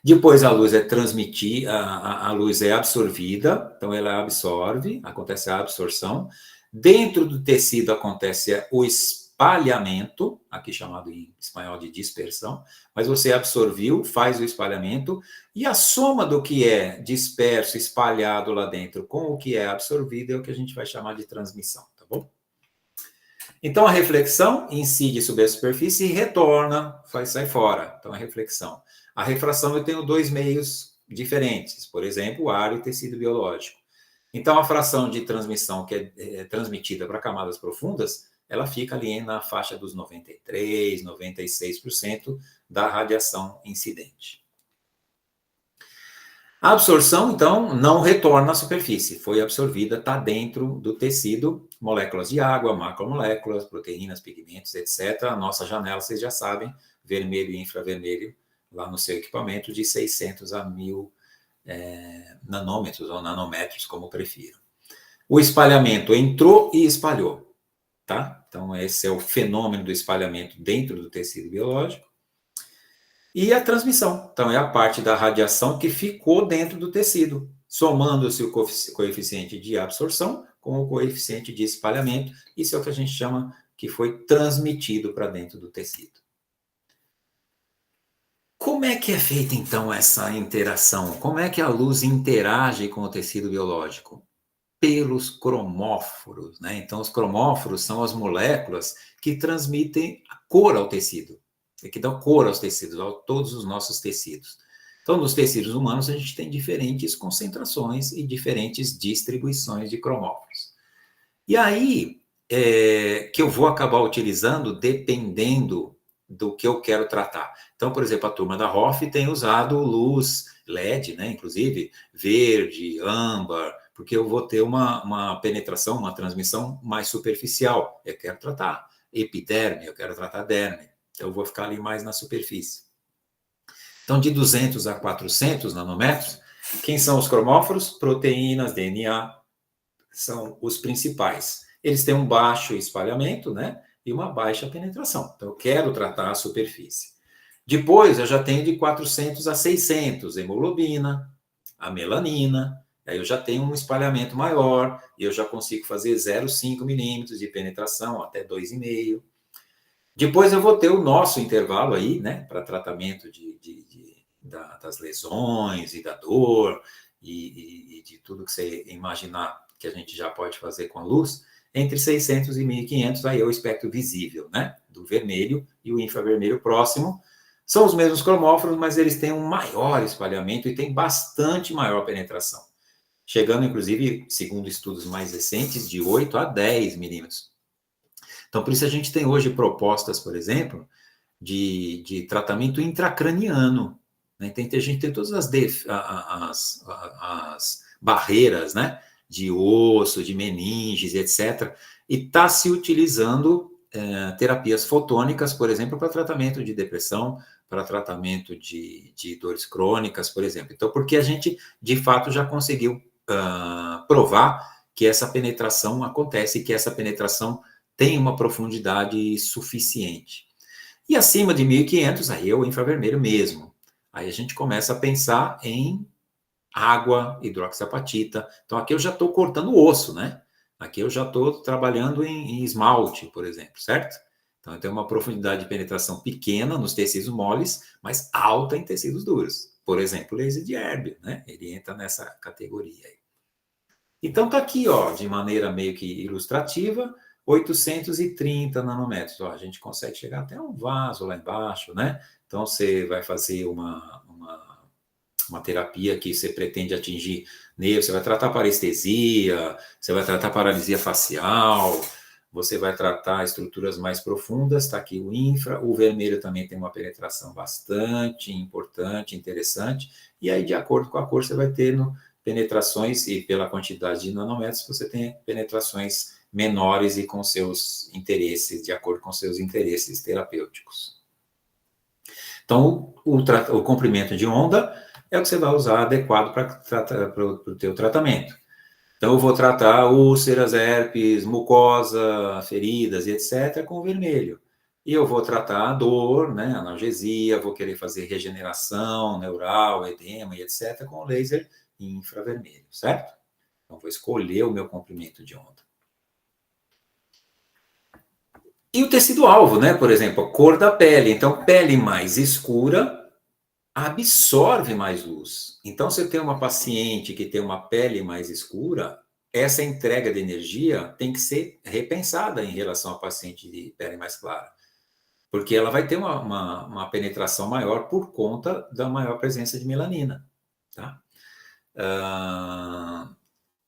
Depois a luz é transmitida, a luz é absorvida, então ela absorve, acontece a absorção. Dentro do tecido acontece o espalhamento, aqui chamado em espanhol de dispersão, mas você absorveu, faz o espalhamento, e a soma do que é disperso, espalhado lá dentro com o que é absorvido é o que a gente vai chamar de transmissão, tá bom? Então, a reflexão incide sobre a superfície e retorna, sai fora. Então, a reflexão. A refração eu tenho dois meios diferentes, por exemplo, o ar e o tecido biológico. Então, a fração de transmissão que é transmitida para camadas profundas, ela fica ali na faixa dos 93%, 96% da radiação incidente. A absorção, então, não retorna à superfície, foi absorvida, está dentro do tecido, moléculas de água, macromoléculas, proteínas, pigmentos, etc. A nossa janela, vocês já sabem, vermelho e infravermelho, lá no seu equipamento, de 600 a 1000 nanômetros ou nanômetros, como prefiram. O espalhamento entrou e espalhou, tá? Então, esse é o fenômeno do espalhamento dentro do tecido biológico. E a transmissão, então, é a parte da radiação que ficou dentro do tecido, somando-se o coeficiente de absorção com o coeficiente de espalhamento. Isso é o que a gente chama que foi transmitido para dentro do tecido. Como é que é feita, então, essa interação? Como é que a luz interage com o tecido biológico? Pelos cromóforos, né? Então, os cromóforos são as moléculas que transmitem a cor ao tecido, que dão cor aos tecidos, a todos os nossos tecidos. Então, nos tecidos humanos, a gente tem diferentes concentrações e diferentes distribuições de cromóforos. E aí, que eu vou acabar utilizando dependendo do que eu quero tratar. Então, por exemplo, a turma da ROF tem usado luz LED, né? Inclusive verde, âmbar, porque eu vou ter uma penetração, uma transmissão mais superficial. Eu quero tratar epiderme, eu quero tratar derme. Então, eu vou ficar ali mais na superfície. Então, de 200 a 400 nanômetros, quem são os cromóforos? Proteínas, DNA, são os principais. Eles têm um baixo espalhamento, né? E uma baixa penetração. Então, eu quero tratar a superfície. Depois, eu já tenho de 400 a 600, hemoglobina, a melanina, aí eu já tenho um espalhamento maior, e eu já consigo fazer 0,5 milímetros de penetração, até 2,5. Depois eu vou ter o nosso intervalo aí, né, para tratamento das lesões e da dor, e de tudo que você imaginar que a gente já pode fazer com a luz, entre 600 e 1500, aí é o espectro visível, né? Do vermelho e o infravermelho próximo. São os mesmos cromóforos, mas eles têm um maior espalhamento e têm bastante maior penetração. Chegando, inclusive, segundo estudos mais recentes, de 8 a 10 milímetros. Então, por isso a gente tem hoje propostas, por exemplo, de tratamento intracraniano. Né? A gente tem todas as barreiras, né? De osso, de meninges, etc. E está se utilizando terapias fotônicas, por exemplo, para tratamento de depressão, para tratamento de dores crônicas, por exemplo. Então, porque a gente, de fato, já conseguiu provar que essa penetração acontece, que essa penetração tem uma profundidade suficiente. E acima de 1500, aí é o infravermelho mesmo. Aí a gente começa a pensar em água, hidroxiapatita. Então, aqui eu já estou cortando o osso, né? Aqui eu já estou trabalhando em esmalte, por exemplo, certo? Então, eu tenho uma profundidade de penetração pequena nos tecidos moles, mas alta em tecidos duros. Por exemplo, o laser de Erbium, né? Ele entra nessa categoria aí. Então, está aqui, ó, de maneira meio que ilustrativa, 830 nanômetros. Ó, a gente consegue chegar até um vaso lá embaixo, né? Então, você vai fazer uma terapia que você pretende atingir nervo, você vai tratar parestesia, você vai tratar paralisia facial, você vai tratar estruturas mais profundas, está aqui o infra, o vermelho também tem uma penetração bastante importante, interessante, e aí de acordo com a cor você vai ter penetrações, e pela quantidade de nanômetros você tem penetrações menores e com seus interesses, de acordo com seus interesses terapêuticos. Então, o comprimento de onda é o que você vai usar adequado para o teu tratamento. Então, eu vou tratar úlceras, herpes, mucosa, feridas e etc. com o vermelho. E eu vou tratar a dor, né, analgesia, vou querer fazer regeneração neural, edema e etc. com o laser infravermelho, certo? Então, vou escolher o meu comprimento de onda. E o tecido-alvo, né? Por exemplo, a cor da pele. Então, pele mais escura absorve mais luz. Então, se eu tenho uma paciente que tem uma pele mais escura, essa entrega de energia tem que ser repensada em relação à paciente de pele mais clara. Porque ela vai ter uma penetração maior por conta da maior presença de melanina. Tá?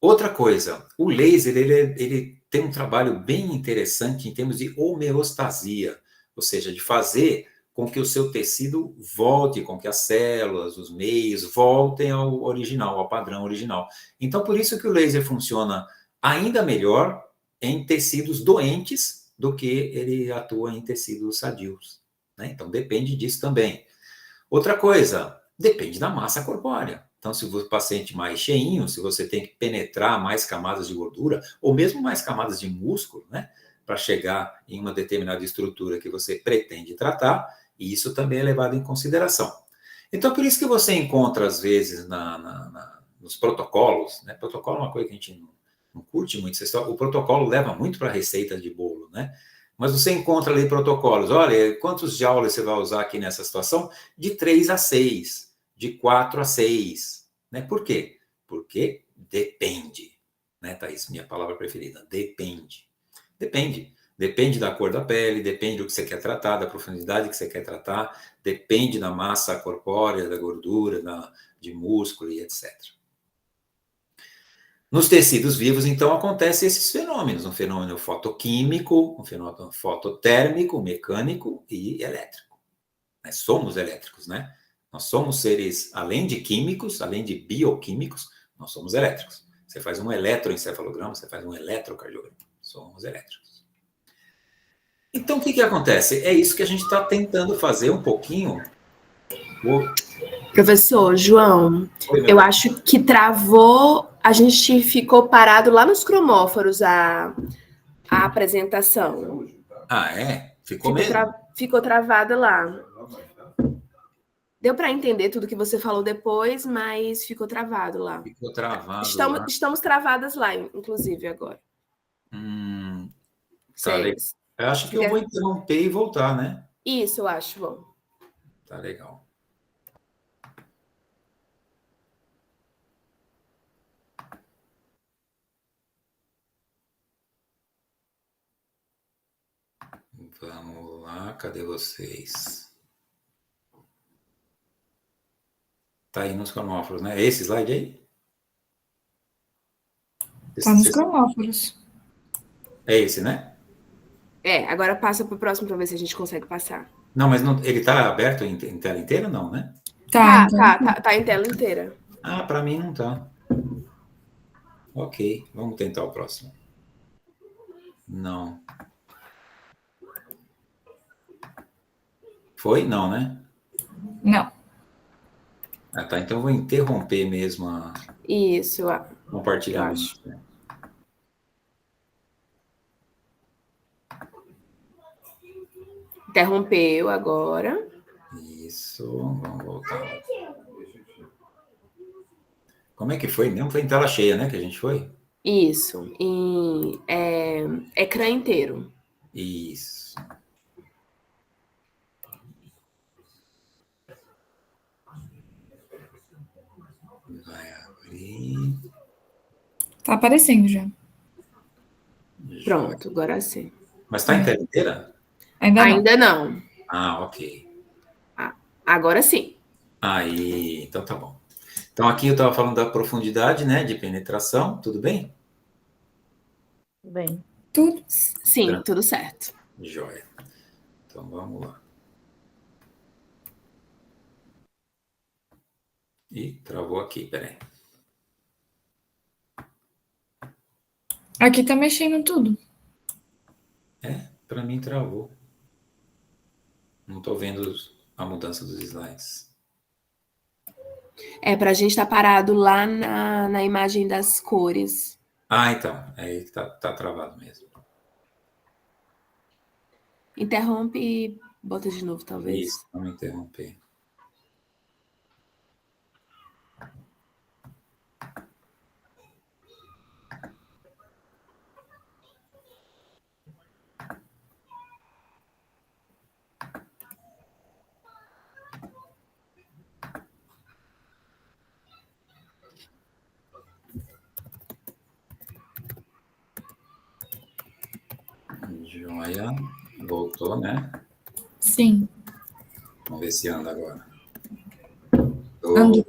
Outra coisa, o laser ele tem um trabalho bem interessante em termos de homeostasia, ou seja, de fazer com que o seu tecido volte, com que as células, os meios voltem ao original, ao padrão original. Então, por isso que o laser funciona ainda melhor em tecidos doentes do que ele atua em tecidos sadios, né? Então, depende disso também. Outra coisa, depende da massa corpórea. Então, se o paciente mais cheinho, se você tem que penetrar mais camadas de gordura, ou mesmo mais camadas de músculo, né, para chegar em uma determinada estrutura que você pretende tratar, e isso também é levado em consideração. Então, por isso que você encontra, às vezes, nos protocolos, né? Protocolo é uma coisa que a gente não curte muito, o protocolo leva muito para a receita de bolo, né? Mas você encontra ali protocolos, olha, quantos joules você vai usar aqui nessa situação? De 3 a 6, de 4 a 6, né? Por quê? Porque depende, né, Thaís? Minha palavra preferida, depende. Depende da cor da pele, depende do que você quer tratar, da profundidade que você quer tratar, depende da massa corpórea, da gordura, de músculo e etc. Nos tecidos vivos, então, acontecem esses fenômenos, um fenômeno fotoquímico, um fenômeno fototérmico, mecânico e elétrico. Nós somos elétricos, né? Nós somos seres, além de químicos, além de bioquímicos, nós somos elétricos. Você faz um eletroencefalograma, você faz um eletrocardiograma. Somos elétricos. Então, o que acontece? É isso que a gente está tentando fazer um pouquinho. Professor João, eu acho que travou, a gente ficou parado lá nos cromóforos a apresentação. Ah, é? Ficou mesmo? Ficou travada lá. Deu para entender tudo que você falou depois, mas ficou travado lá. Ficou travado lá. Estamos travadas lá, inclusive, agora. Tá legal. Eu acho que eu vou interromper e voltar, né? Isso, eu acho bom. Tá legal. Vamos lá, cadê vocês? Tá aí nos cromóforos, né? É esse slide aí? Tá nos cromóforos. É esse, né? Agora passa para o próximo para ver se a gente consegue passar. Não, mas não, ele tá aberto em tela inteira, não, né? Tá em tela inteira. Ah, para mim não tá. Ok, vamos tentar o próximo. Não. Foi? Não, né? Não. Ah, tá. Então eu vou interromper mesmo Isso, compartilhamento. Interrompeu agora. Isso, vamos voltar. Como é que foi? Não foi em tela cheia, né, que a gente foi? Isso, em ecrã inteiro. Isso. Vai abrir. Tá aparecendo já. Pronto, agora sim. Mas tá em tela inteira? Ainda não. Ah, ok. Agora sim. Aí, então tá bom. Então aqui eu estava falando da profundidade, né, de penetração, tudo bem? Bem. Tudo. Sim, tudo certo. Joia. Então vamos lá. Ih, travou aqui, peraí. Aqui tá mexendo tudo. Para mim travou. Não estou vendo a mudança dos slides. Para a gente estar parado lá na imagem das cores. Ah, então. É aí que tá travado mesmo. Interrompe e bota de novo, talvez. Isso, vamos interromper. Joia. Voltou, né? Sim. Vamos ver se anda agora. Anda.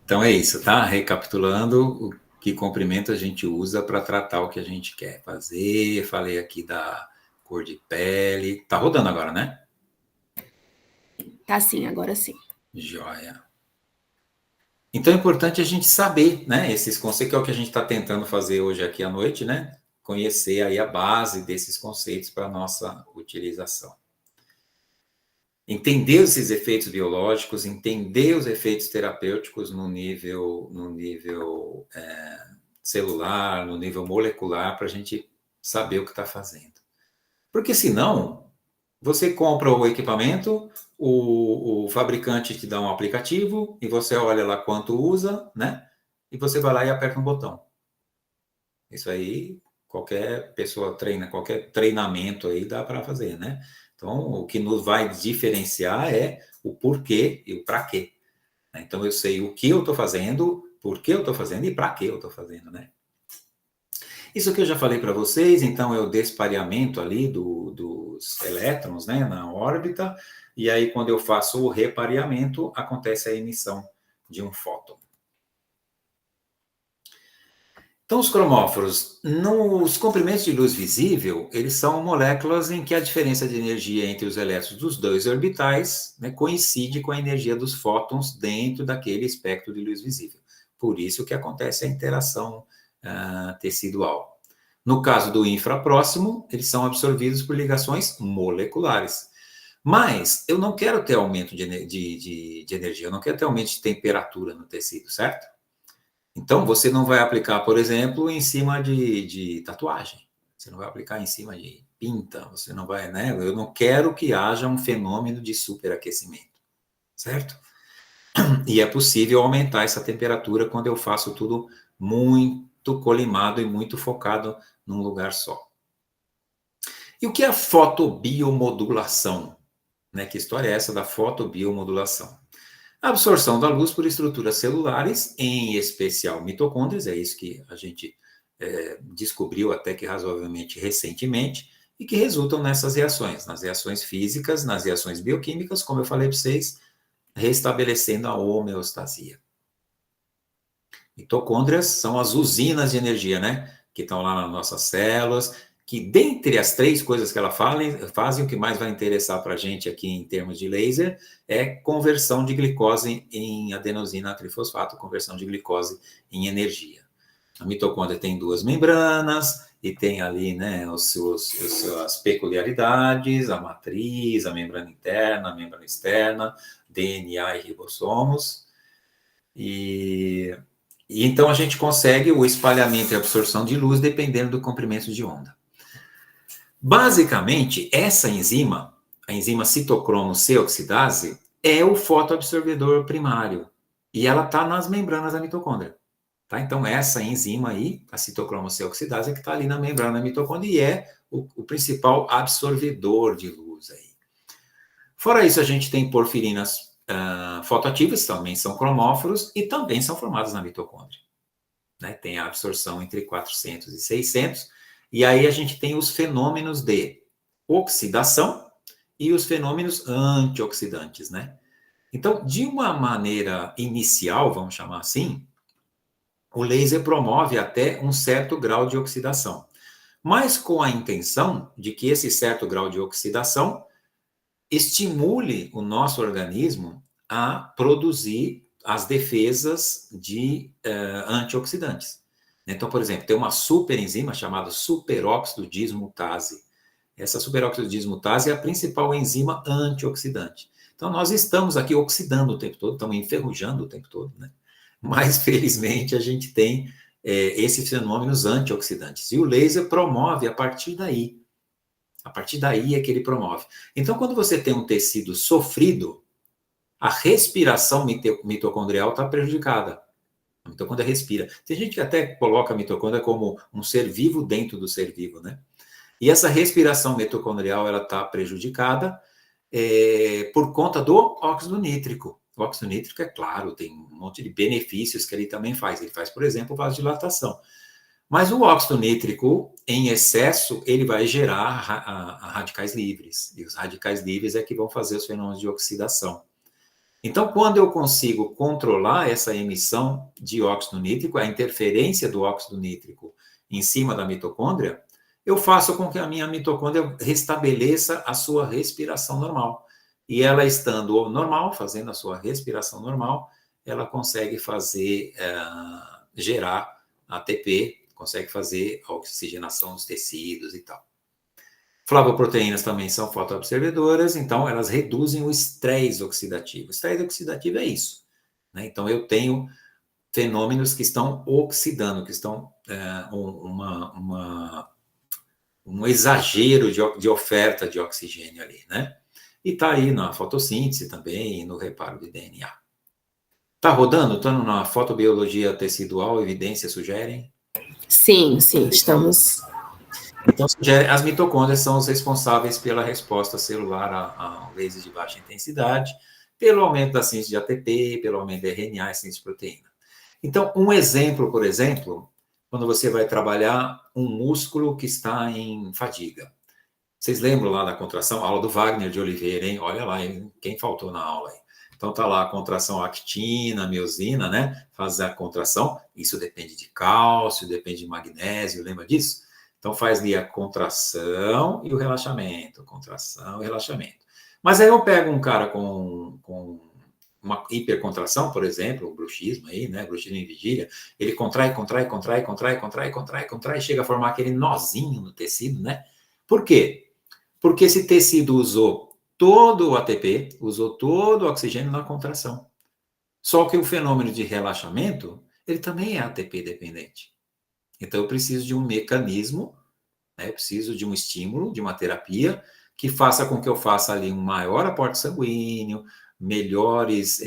Então é isso, tá? Recapitulando, que comprimento a gente usa para tratar o que a gente quer fazer. Falei aqui da cor de pele. Tá rodando agora, né? Tá sim, agora sim. Joia. Então é importante a gente saber, né, esses conceitos, que é o que a gente está tentando fazer hoje aqui à noite, né? Conhecer aí a base desses conceitos para a nossa utilização. Entender esses efeitos biológicos, entender os efeitos terapêuticos no nível celular, no nível molecular, para a gente saber o que está fazendo. Porque senão, você compra o equipamento, o fabricante te dá um aplicativo, e você olha lá quanto usa, né? E você vai lá e aperta um botão. Isso aí, qualquer pessoa treina, qualquer treinamento aí dá para fazer, né? Então, o que nos vai diferenciar é o porquê e o para quê. Então, eu sei o que eu estou fazendo, por que eu estou fazendo e para que eu estou fazendo, né? Isso que eu já falei para vocês, então, é o despareamento ali dos elétrons, né, na órbita, e aí, quando eu faço o repareamento, acontece a emissão de um fóton. Então, os cromóforos, nos comprimentos de luz visível, eles são moléculas em que a diferença de energia entre os elétrons dos dois orbitais, né, coincide com a energia dos fótons dentro daquele espectro de luz visível. Por isso que acontece a interação tecidual. No caso do infrapróximo, eles são absorvidos por ligações moleculares. Mas eu não quero ter aumento de energia, eu não quero ter aumento de temperatura no tecido, certo? Então, você não vai aplicar, por exemplo, em cima de tatuagem. Você não vai aplicar em cima de pinta, você não vai, né? Eu não quero que haja um fenômeno de superaquecimento, certo? E é possível aumentar essa temperatura quando eu faço tudo muito colimado e muito focado num lugar só. E o que é a fotobiomodulação? Né? Que história é essa da fotobiomodulação? A absorção da luz por estruturas celulares, em especial mitocôndrias, é isso que a gente descobriu até que razoavelmente recentemente, e que resultam nessas reações, nas reações físicas, nas reações bioquímicas, como eu falei para vocês, restabelecendo a homeostasia. Mitocôndrias são as usinas de energia, né? Que estão lá nas nossas células, que dentre as 3 coisas que ela fazem, o que mais vai interessar para a gente aqui em termos de laser é conversão de glicose em adenosina trifosfato, conversão de glicose em energia. A mitocôndria tem 2 membranas e tem ali, né, as peculiaridades, a matriz, a membrana interna, a membrana externa, DNA e ribossomos. E então a gente consegue o espalhamento e absorção de luz dependendo do comprimento de onda. Basicamente, essa enzima, a enzima citocromo C oxidase, é o fotoabsorvedor primário. E ela está nas membranas da mitocôndria. Tá? Então, essa enzima aí, a citocromo C oxidase, é que está ali na membrana da mitocôndria e é o principal absorvedor de luz aí. Fora isso, a gente tem porfirinas fotoativas, também são cromóforos e também são formadas na mitocôndria. Né? Tem a absorção entre 400 e 600, e aí a gente tem os fenômenos de oxidação e os fenômenos antioxidantes, né? Então, de uma maneira inicial, vamos chamar assim, o laser promove até um certo grau de oxidação, mas com a intenção de que esse certo grau de oxidação estimule o nosso organismo a produzir as defesas de antioxidantes. Então, por exemplo, tem uma superenzima chamada superóxido dismutase. Essa superóxido dismutase é a principal enzima antioxidante. Então, nós estamos aqui oxidando o tempo todo, estamos enferrujando o tempo todo, né? Mas, felizmente, a gente tem esses fenômenos antioxidantes. E o laser promove a partir daí. A partir daí é que ele promove. Então, quando você tem um tecido sofrido, a respiração mitocondrial está prejudicada. A mitocôndria respira. Tem gente que até coloca a mitocôndria como um ser vivo dentro do ser vivo, né? E essa respiração mitocondrial ela está prejudicada por conta do óxido nítrico. O óxido nítrico, é claro, tem um monte de benefícios que ele também faz. Ele faz, por exemplo, vasodilatação. Mas o óxido nítrico, em excesso, ele vai gerar radicais livres. E os radicais livres é que vão fazer os fenômenos de oxidação. Então, quando eu consigo controlar essa emissão de óxido nítrico, a interferência do óxido nítrico em cima da mitocôndria, eu faço com que a minha mitocôndria restabeleça a sua respiração normal. E ela estando normal, fazendo a sua respiração normal, ela consegue fazer, gerar ATP, consegue fazer a oxigenação dos tecidos e tal. Flavoproteínas também são fotoabsorvedoras, então elas reduzem o estresse oxidativo. O estresse oxidativo é isso, né? Então eu tenho fenômenos que estão oxidando, que estão um exagero de oferta de oxigênio ali, né? E está aí na fotossíntese também, no reparo de DNA. Está rodando? Estando na fotobiologia tecidual, evidências sugerem? Sim, estamos. Então, as mitocôndrias são os responsáveis pela resposta celular a lasers de baixa intensidade, pelo aumento da síntese de ATP, pelo aumento da RNA e síntese de proteína. Então, um exemplo, por exemplo, quando você vai trabalhar um músculo que está em fadiga. Vocês lembram lá da contração? Aula do Wagner de Oliveira, hein? Olha lá, hein? Quem faltou na aula aí. Então, tá lá a contração actina, miosina, né? Faz a contração. Isso depende de cálcio, depende de magnésio, lembra disso? Então, faz ali a contração e o relaxamento. Contração e relaxamento. Mas aí eu pego um cara com uma hipercontração, por exemplo, o bruxismo aí, né? Bruxismo em vigília. Ele contrai, chega a formar aquele nozinho no tecido, né? Por quê? Porque esse tecido usou todo o ATP, usou todo o oxigênio na contração. Só que o fenômeno de relaxamento, ele também é ATP dependente. Então, eu preciso de um mecanismo, né? Eu preciso de um estímulo, de uma terapia, que faça com que eu faça ali um maior aporte sanguíneo, melhores,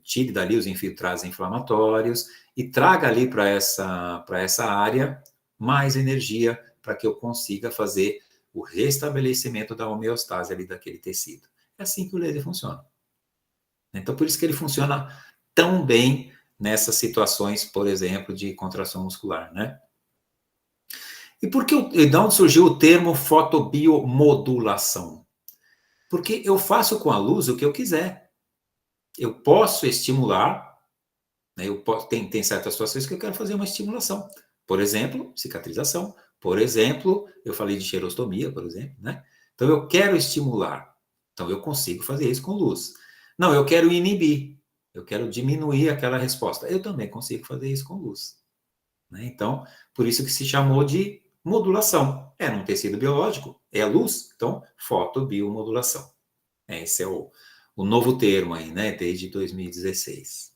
tire dali os infiltrados inflamatórios e traga ali para essa área mais energia para que eu consiga fazer o restabelecimento da homeostase ali daquele tecido. É assim que o laser funciona. Então, por isso que ele funciona tão bem nessas situações, por exemplo, de contração muscular, né? E de onde surgiu o termo fotobiomodulação? Porque eu faço com a luz o que eu quiser. Eu posso estimular, né? Tem certas situações que eu quero fazer uma estimulação. Por exemplo, cicatrização. Por exemplo, eu falei de xerostomia, por exemplo, né? Então, eu quero estimular. Então, eu consigo fazer isso com luz. Não, eu quero inibir. Eu quero diminuir aquela resposta. Eu também consigo fazer isso com luz, né? Então, por isso que se chamou de modulação. É num tecido biológico, é a luz. Então, fotobiomodulação. Esse é o novo termo aí, né? Desde 2016.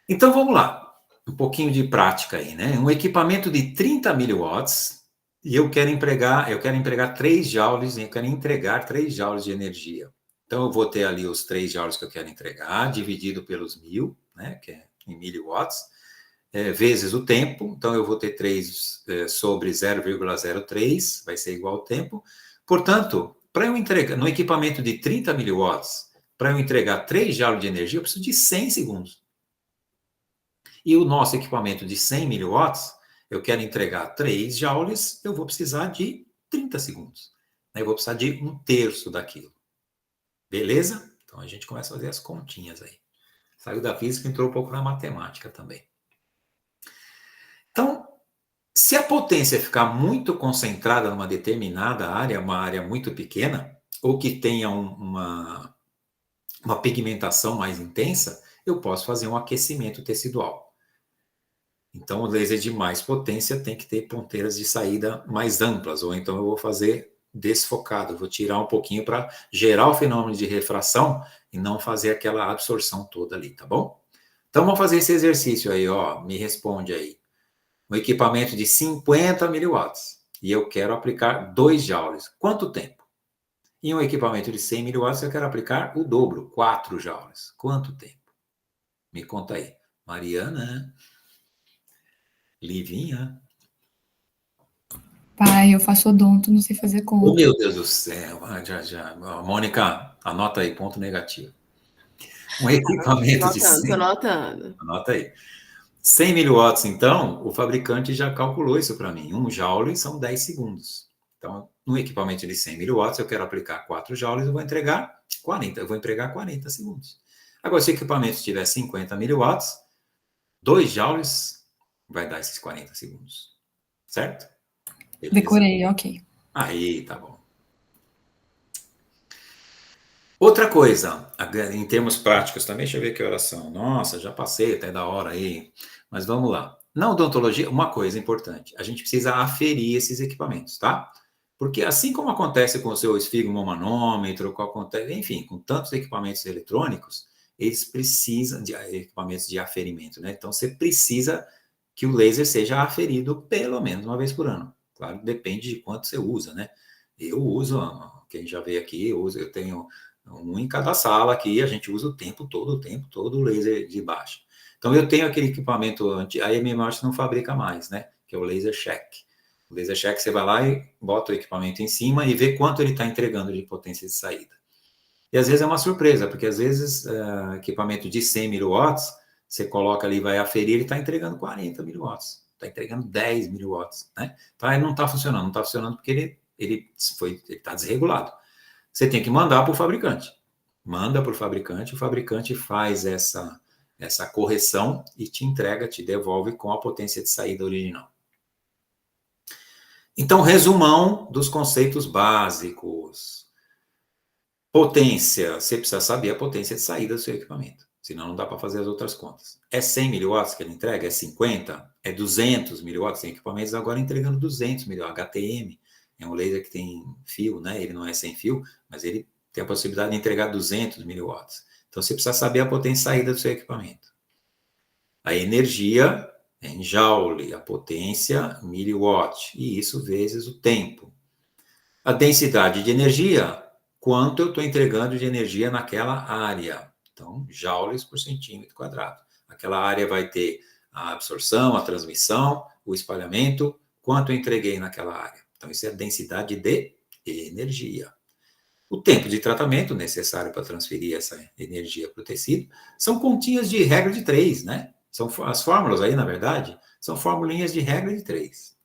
Então, vamos lá. Um pouquinho de prática aí, né? Um equipamento de 30 miliwatts e eu quero entregar 3 joules, eu quero entregar 3 joules de energia. Então, eu vou ter ali os 3 joules que eu quero entregar, dividido pelos 1000, né? Que é em miliwatts, vezes o tempo. Então, eu vou ter 3 sobre 0,03, vai ser igual ao tempo. Portanto, para eu entregar, no equipamento de 30 miliwatts, para eu entregar 3 joules de energia, eu preciso de 100 segundos. E o nosso equipamento de 100 miliwatts, eu quero entregar 3 joules, eu vou precisar de 30 segundos. Eu vou precisar de 1/3 daquilo. Beleza? Então, a gente começa a fazer as continhas aí. Saiu da física e entrou um pouco na matemática também. Então, se a potência ficar muito concentrada numa determinada área, uma área muito pequena, ou que tenha uma pigmentação mais intensa, eu posso fazer um aquecimento tecidual. Então, o laser de mais potência tem que ter ponteiras de saída mais amplas, ou então eu vou fazer desfocado, eu vou tirar um pouquinho para gerar o fenômeno de refração e não fazer aquela absorção toda ali, tá bom? Então, vamos fazer esse exercício aí, ó, me responde aí. Um equipamento de 50 miliwatts e eu quero aplicar 2 joules. Quanto tempo? Em um equipamento de 100 miliwatts eu quero aplicar o dobro, 4 joules. Quanto tempo? Me conta aí. Mariana... Livinha. Pai, eu faço odonto, não sei fazer conta. Oh, meu Deus do céu. Já. Mônica, anota aí, ponto negativo. Um equipamento de 100... Tô anotando. Anota aí. 100 miliwatts, então, o fabricante já calculou isso para mim. 1 joule são 10 segundos. Então, no equipamento de 100 miliwatts, eu quero aplicar 4 joules, eu vou entregar 40 segundos. Agora, se o equipamento tiver 50 miliwatts, 2 joules vai dar esses 40 segundos. Certo? Beleza? Decorei, ok. Aí, tá bom. Outra coisa, em termos práticos também, deixa eu ver que horas são. Nossa, já passei até da hora aí. Mas vamos lá. Na odontologia, uma coisa importante, a gente precisa aferir esses equipamentos, tá? Porque assim como acontece com o seu esfigmomanômetro, enfim, com tantos equipamentos eletrônicos, eles precisam de equipamentos de aferimento, né? Então, você precisa que o laser seja aferido pelo menos uma vez por ano. Claro, depende de quanto você usa, né? Eu uso, quem já veio aqui, eu tenho um em cada sala aqui, a gente usa o tempo todo o laser de baixa. Então, eu tenho aquele equipamento, a MMOS não fabrica mais, né? Que é o Laser Check. O Laser Check, você vai lá e bota o equipamento em cima e vê quanto ele está entregando de potência de saída. E às vezes é uma surpresa, porque às vezes equipamento de 100 mW, você coloca ali, vai aferir, ele está entregando 40 mW, está entregando 10 mW, né? Então, ele não está funcionando porque ele está desregulado. Você tem que mandar para o fabricante. Manda para o fabricante faz essa correção e te entrega, te devolve com a potência de saída original. Então, resumão dos conceitos básicos. Potência, você precisa saber a potência de saída do seu equipamento, senão não dá para fazer as outras contas. É 100 mW que ele entrega? É 50? É 200 mW? Tem equipamentos agora entregando 200 mW. HTM é um laser que tem fio, né? Ele não é sem fio, mas ele tem a possibilidade de entregar 200 mW. Então, você precisa saber a potência de saída do seu equipamento. A energia é em joule, a potência miliwatt, e isso vezes o tempo. A densidade de energia, quanto eu estou entregando de energia naquela área. Então, joules por centímetro quadrado. Aquela área vai ter a absorção, a transmissão, o espalhamento, quanto eu entreguei naquela área. Então, isso é a densidade de energia. O tempo de tratamento necessário para transferir essa energia para o tecido são continhas de regra de 3, né? São as fórmulas aí, na verdade, são formulinhas de regra de 3.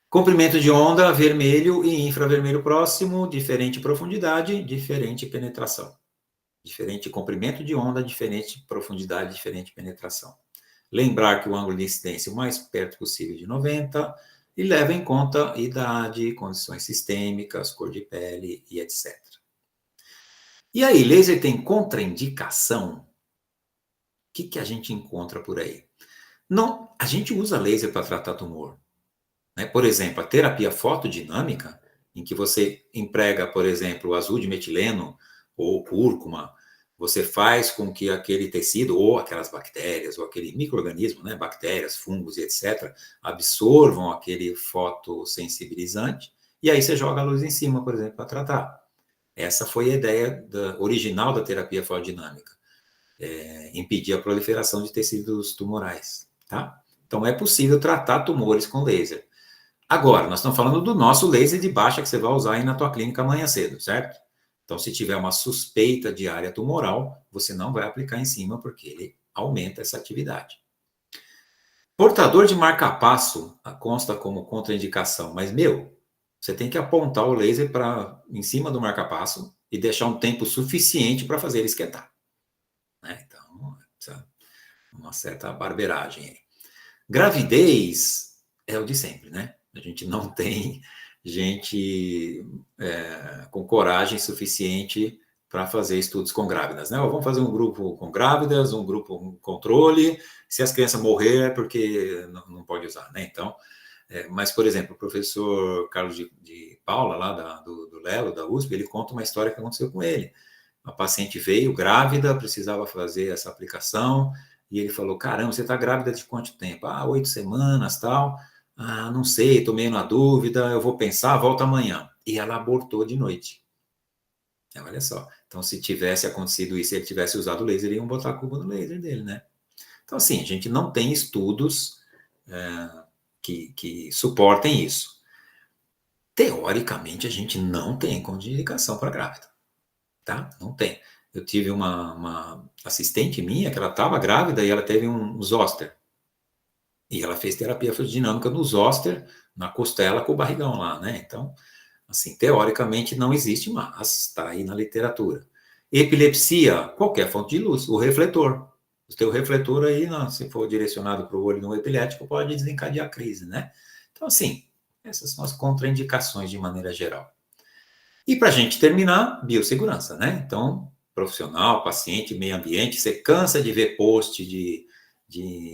Comprimento de onda, vermelho e infravermelho próximo, diferente profundidade, diferente penetração. Diferente comprimento de onda, diferente profundidade, diferente penetração. Lembrar que o ângulo de incidência é o mais perto possível de 90 e leva em conta idade, condições sistêmicas, cor de pele e etc. E aí, laser tem contraindicação? O que a gente encontra por aí? Não, a gente usa laser para tratar tumor. Né? Por exemplo, a terapia fotodinâmica, em que você emprega, por exemplo, o azul de metileno ou cúrcuma, você faz com que aquele tecido, ou aquelas bactérias, ou aquele micro-organismo, né, bactérias, fungos e etc., absorvam aquele fotossensibilizante, e aí você joga a luz em cima, por exemplo, para tratar. Essa foi a ideia original da terapia fotodinâmica, impedir a proliferação de tecidos tumorais. Tá? Então, é possível tratar tumores com laser. Agora, nós estamos falando do nosso laser de baixa que você vai usar aí na tua clínica amanhã cedo, certo? Então, se tiver uma suspeita de área tumoral, você não vai aplicar em cima, porque ele aumenta essa atividade. Portador de marca-passo consta como contraindicação, mas, você tem que apontar o laser em cima do marca-passo e deixar um tempo suficiente para fazer ele esquentar. Né? Então, uma certa barbeiragem aí. Gravidez é o de sempre, né? A gente não tem gente com coragem suficiente para fazer estudos com grávidas, né? Vamos fazer um grupo com grávidas, um grupo com controle. Se as crianças morrer é porque não pode usar, né? Então, mas, por exemplo, o professor Carlos de Paula, lá do Lelo, da USP, ele conta uma história que aconteceu com ele. A paciente veio grávida, precisava fazer essa aplicação, e ele falou, caramba, você está grávida de quanto tempo? 8 semanas, tal. Não sei, estou meio na dúvida, eu vou pensar, volto amanhã. E ela abortou de noite. Olha só. Então, se tivesse acontecido isso, se ele tivesse usado o laser, iam botar a culpa no laser dele, né? Então, assim, a gente não tem estudos que suportem isso. Teoricamente, a gente não tem contraindicação para grávida. Tá? Não tem. Eu tive uma assistente minha que ela estava grávida e ela teve um zoster. E ela fez terapia fotodinâmica no zoster, na costela com o barrigão lá, né? Então, assim, teoricamente não existe, mas está aí na literatura. Epilepsia, qualquer fonte de luz, o refletor. O teu refletor aí, se for direcionado para o olho no epilético, pode desencadear a crise, né? Então, assim, essas são as contraindicações de maneira geral. E para a gente terminar, biossegurança, né? Então, profissional, paciente, meio ambiente, você cansa de ver post de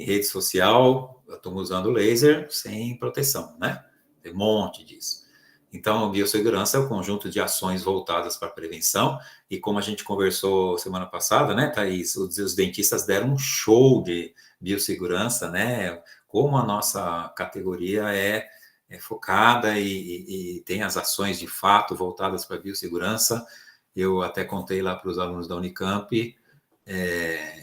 rede social, eu estou usando laser sem proteção, né? Tem um monte disso. Então, biossegurança é o conjunto de ações voltadas para a prevenção, e como a gente conversou semana passada, né, Thaís, os dentistas deram um show de biossegurança, né? Como a nossa categoria é focada e tem as ações de fato voltadas para a biossegurança. Eu até contei lá para os alunos da Unicamp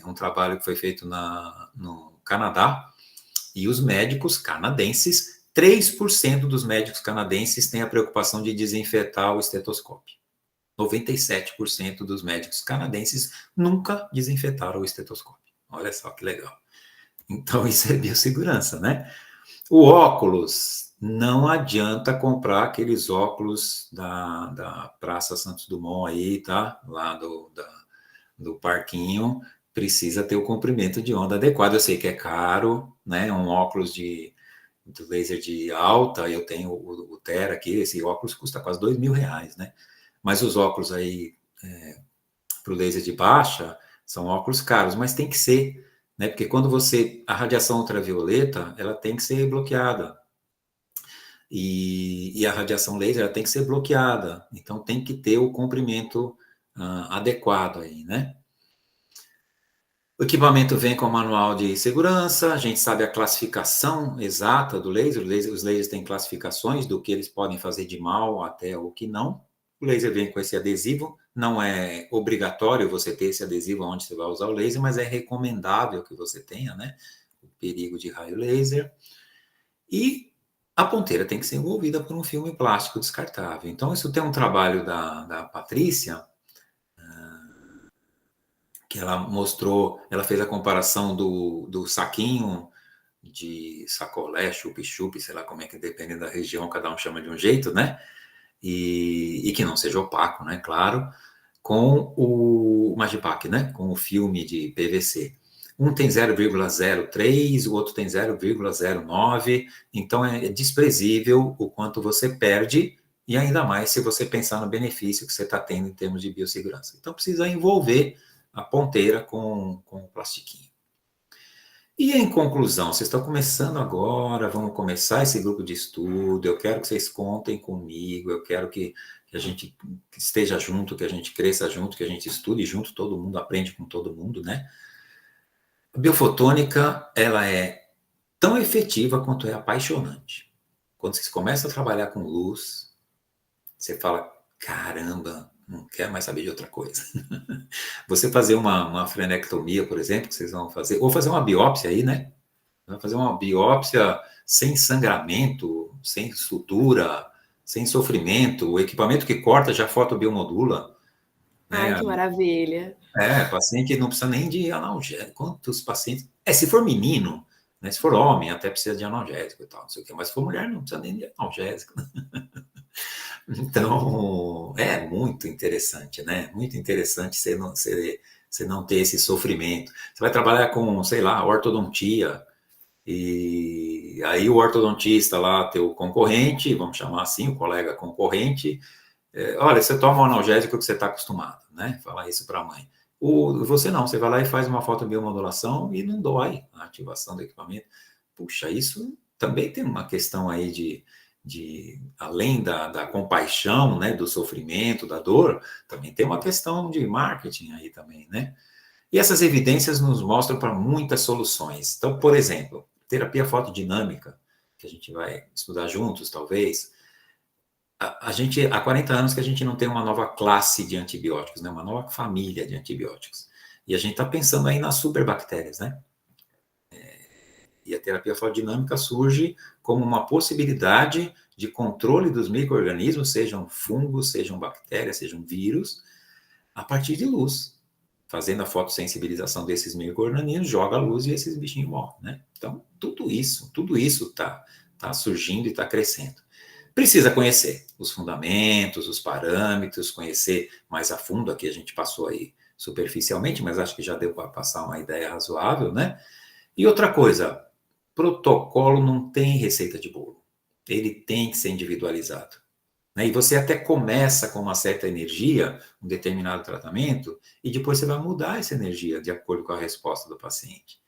um trabalho que foi feito no Canadá, e os médicos canadenses, 3% dos médicos canadenses têm a preocupação de desinfetar o estetoscópio. 97% dos médicos canadenses nunca desinfetaram o estetoscópio. Olha só que legal. Então, isso é biossegurança, né? O óculos, não adianta comprar aqueles óculos da Praça Santos Dumont aí, tá? Lá do parquinho, precisa ter o comprimento de onda adequado. Eu sei que é caro, né? Um óculos de laser de alta, eu tenho o Tera aqui, esse óculos custa quase R$2.000, né? Mas os óculos aí para o laser de baixa são óculos caros, mas tem que ser, né? Porque quando a radiação ultravioleta, ela tem que ser bloqueada. E a radiação laser ela tem que ser bloqueada. Então tem que ter o comprimento adequado aí, né? O equipamento vem com o manual de segurança, a gente sabe a classificação exata do laser. Os lasers têm classificações do que eles podem fazer de mal até o que não. O laser vem com esse adesivo, não é obrigatório você ter esse adesivo onde você vai usar o laser, mas é recomendável que você tenha, né? O perigo de raio laser. E a ponteira tem que ser envolvida por um filme plástico descartável. Então, isso tem um trabalho da Patrícia, que ela mostrou, ela fez a comparação do saquinho de sacolé, chup-chup, sei lá como é que depende da região, cada um chama de um jeito, né? E que não seja opaco, né? Claro, com o Magipack, né? Com o filme de PVC. Um tem 0,03, o outro tem 0,09, então é desprezível o quanto você perde, e ainda mais se você pensar no benefício que você está tendo em termos de biossegurança. Então precisa envolver a ponteira com o plastiquinho. E em conclusão, vocês estão começando agora, vamos começar esse grupo de estudo, eu quero que vocês contem comigo, eu quero que a gente esteja junto, que a gente cresça junto, que a gente estude junto, todo mundo aprende com todo mundo, né? A biofotônica, ela é tão efetiva quanto é apaixonante. Quando vocês começam a trabalhar com luz, você fala, caramba, não quero mais saber de outra coisa. Você fazer uma frenectomia, por exemplo, que vocês vão fazer, ou fazer uma biópsia aí, né? Vai fazer uma biópsia sem sangramento, sem sutura, sem sofrimento, o equipamento que corta já fotobiomodula. Ai, que maravilha. Paciente não precisa nem de analgésico. Quantos pacientes... se for menino, né? Se for homem, até precisa de analgésico e tal, não sei o quê. Mas se for mulher, não precisa nem de analgésico. Então, é muito interessante, né? Muito interessante você não ter esse sofrimento. Você vai trabalhar com, sei lá, ortodontia, e aí o ortodontista lá, teu concorrente, vamos chamar assim, o colega concorrente, olha, você toma o analgésico que você está acostumado, né? Falar isso para a mãe. Você não, você vai lá e faz uma fotobiomodulação e não dói a ativação do equipamento. Puxa, isso também tem uma questão aí de além da compaixão, né, do sofrimento, da dor, também tem uma questão de marketing aí também, né? E essas evidências nos mostram para muitas soluções. Então, por exemplo, terapia fotodinâmica, que a gente vai estudar juntos, talvez. Há 40 anos que a gente não tem uma nova classe de antibióticos, né? Uma nova família de antibióticos. E a gente está pensando aí nas superbactérias, né? E a terapia fotodinâmica surge como uma possibilidade de controle dos micro-organismos, sejam fungos, sejam bactérias, sejam vírus, a partir de luz. Fazendo a fotossensibilização desses micro-organismos, joga a luz e esses bichinhos morrem, né? Então, tudo isso está surgindo e está crescendo. Precisa conhecer os fundamentos, os parâmetros, conhecer mais a fundo, aqui a gente passou aí superficialmente, mas acho que já deu para passar uma ideia razoável, né? E outra coisa, protocolo não tem receita de bolo. Ele tem que ser individualizado, né? E você até começa com uma certa energia, um determinado tratamento, e depois você vai mudar essa energia de acordo com a resposta do paciente,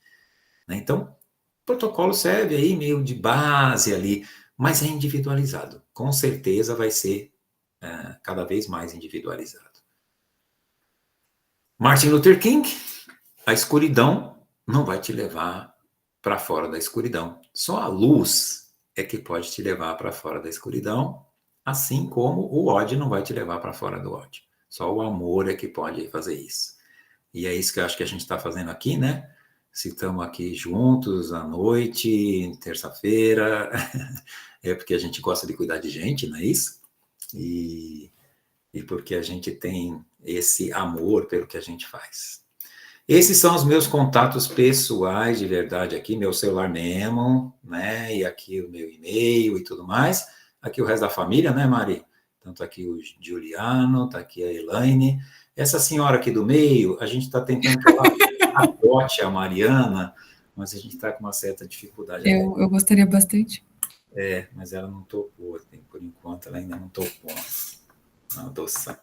né? Então, o protocolo serve aí meio de base ali, mas é individualizado. Com certeza vai ser cada vez mais individualizado. Martin Luther King, a escuridão não vai te levar para fora da escuridão. Só a luz é que pode te levar para fora da escuridão, assim como o ódio não vai te levar para fora do ódio. Só o amor é que pode fazer isso. E é isso que eu acho que a gente está fazendo aqui, né? Se estamos aqui juntos à noite, terça-feira, é porque a gente gosta de cuidar de gente, não é isso? E porque a gente tem esse amor pelo que a gente faz. Esses são os meus contatos pessoais de verdade aqui, meu celular mesmo, né? E aqui o meu e-mail e tudo mais. Aqui o resto da família, né, Mari? Tanto aqui o Juliano, tá aqui a Elaine. Essa senhora aqui do meio, a gente está tentando que ela adote a Mariana, mas a gente está com uma certa dificuldade. Eu gostaria bastante. Mas ela não topou, por enquanto ela ainda não topou. Adoção.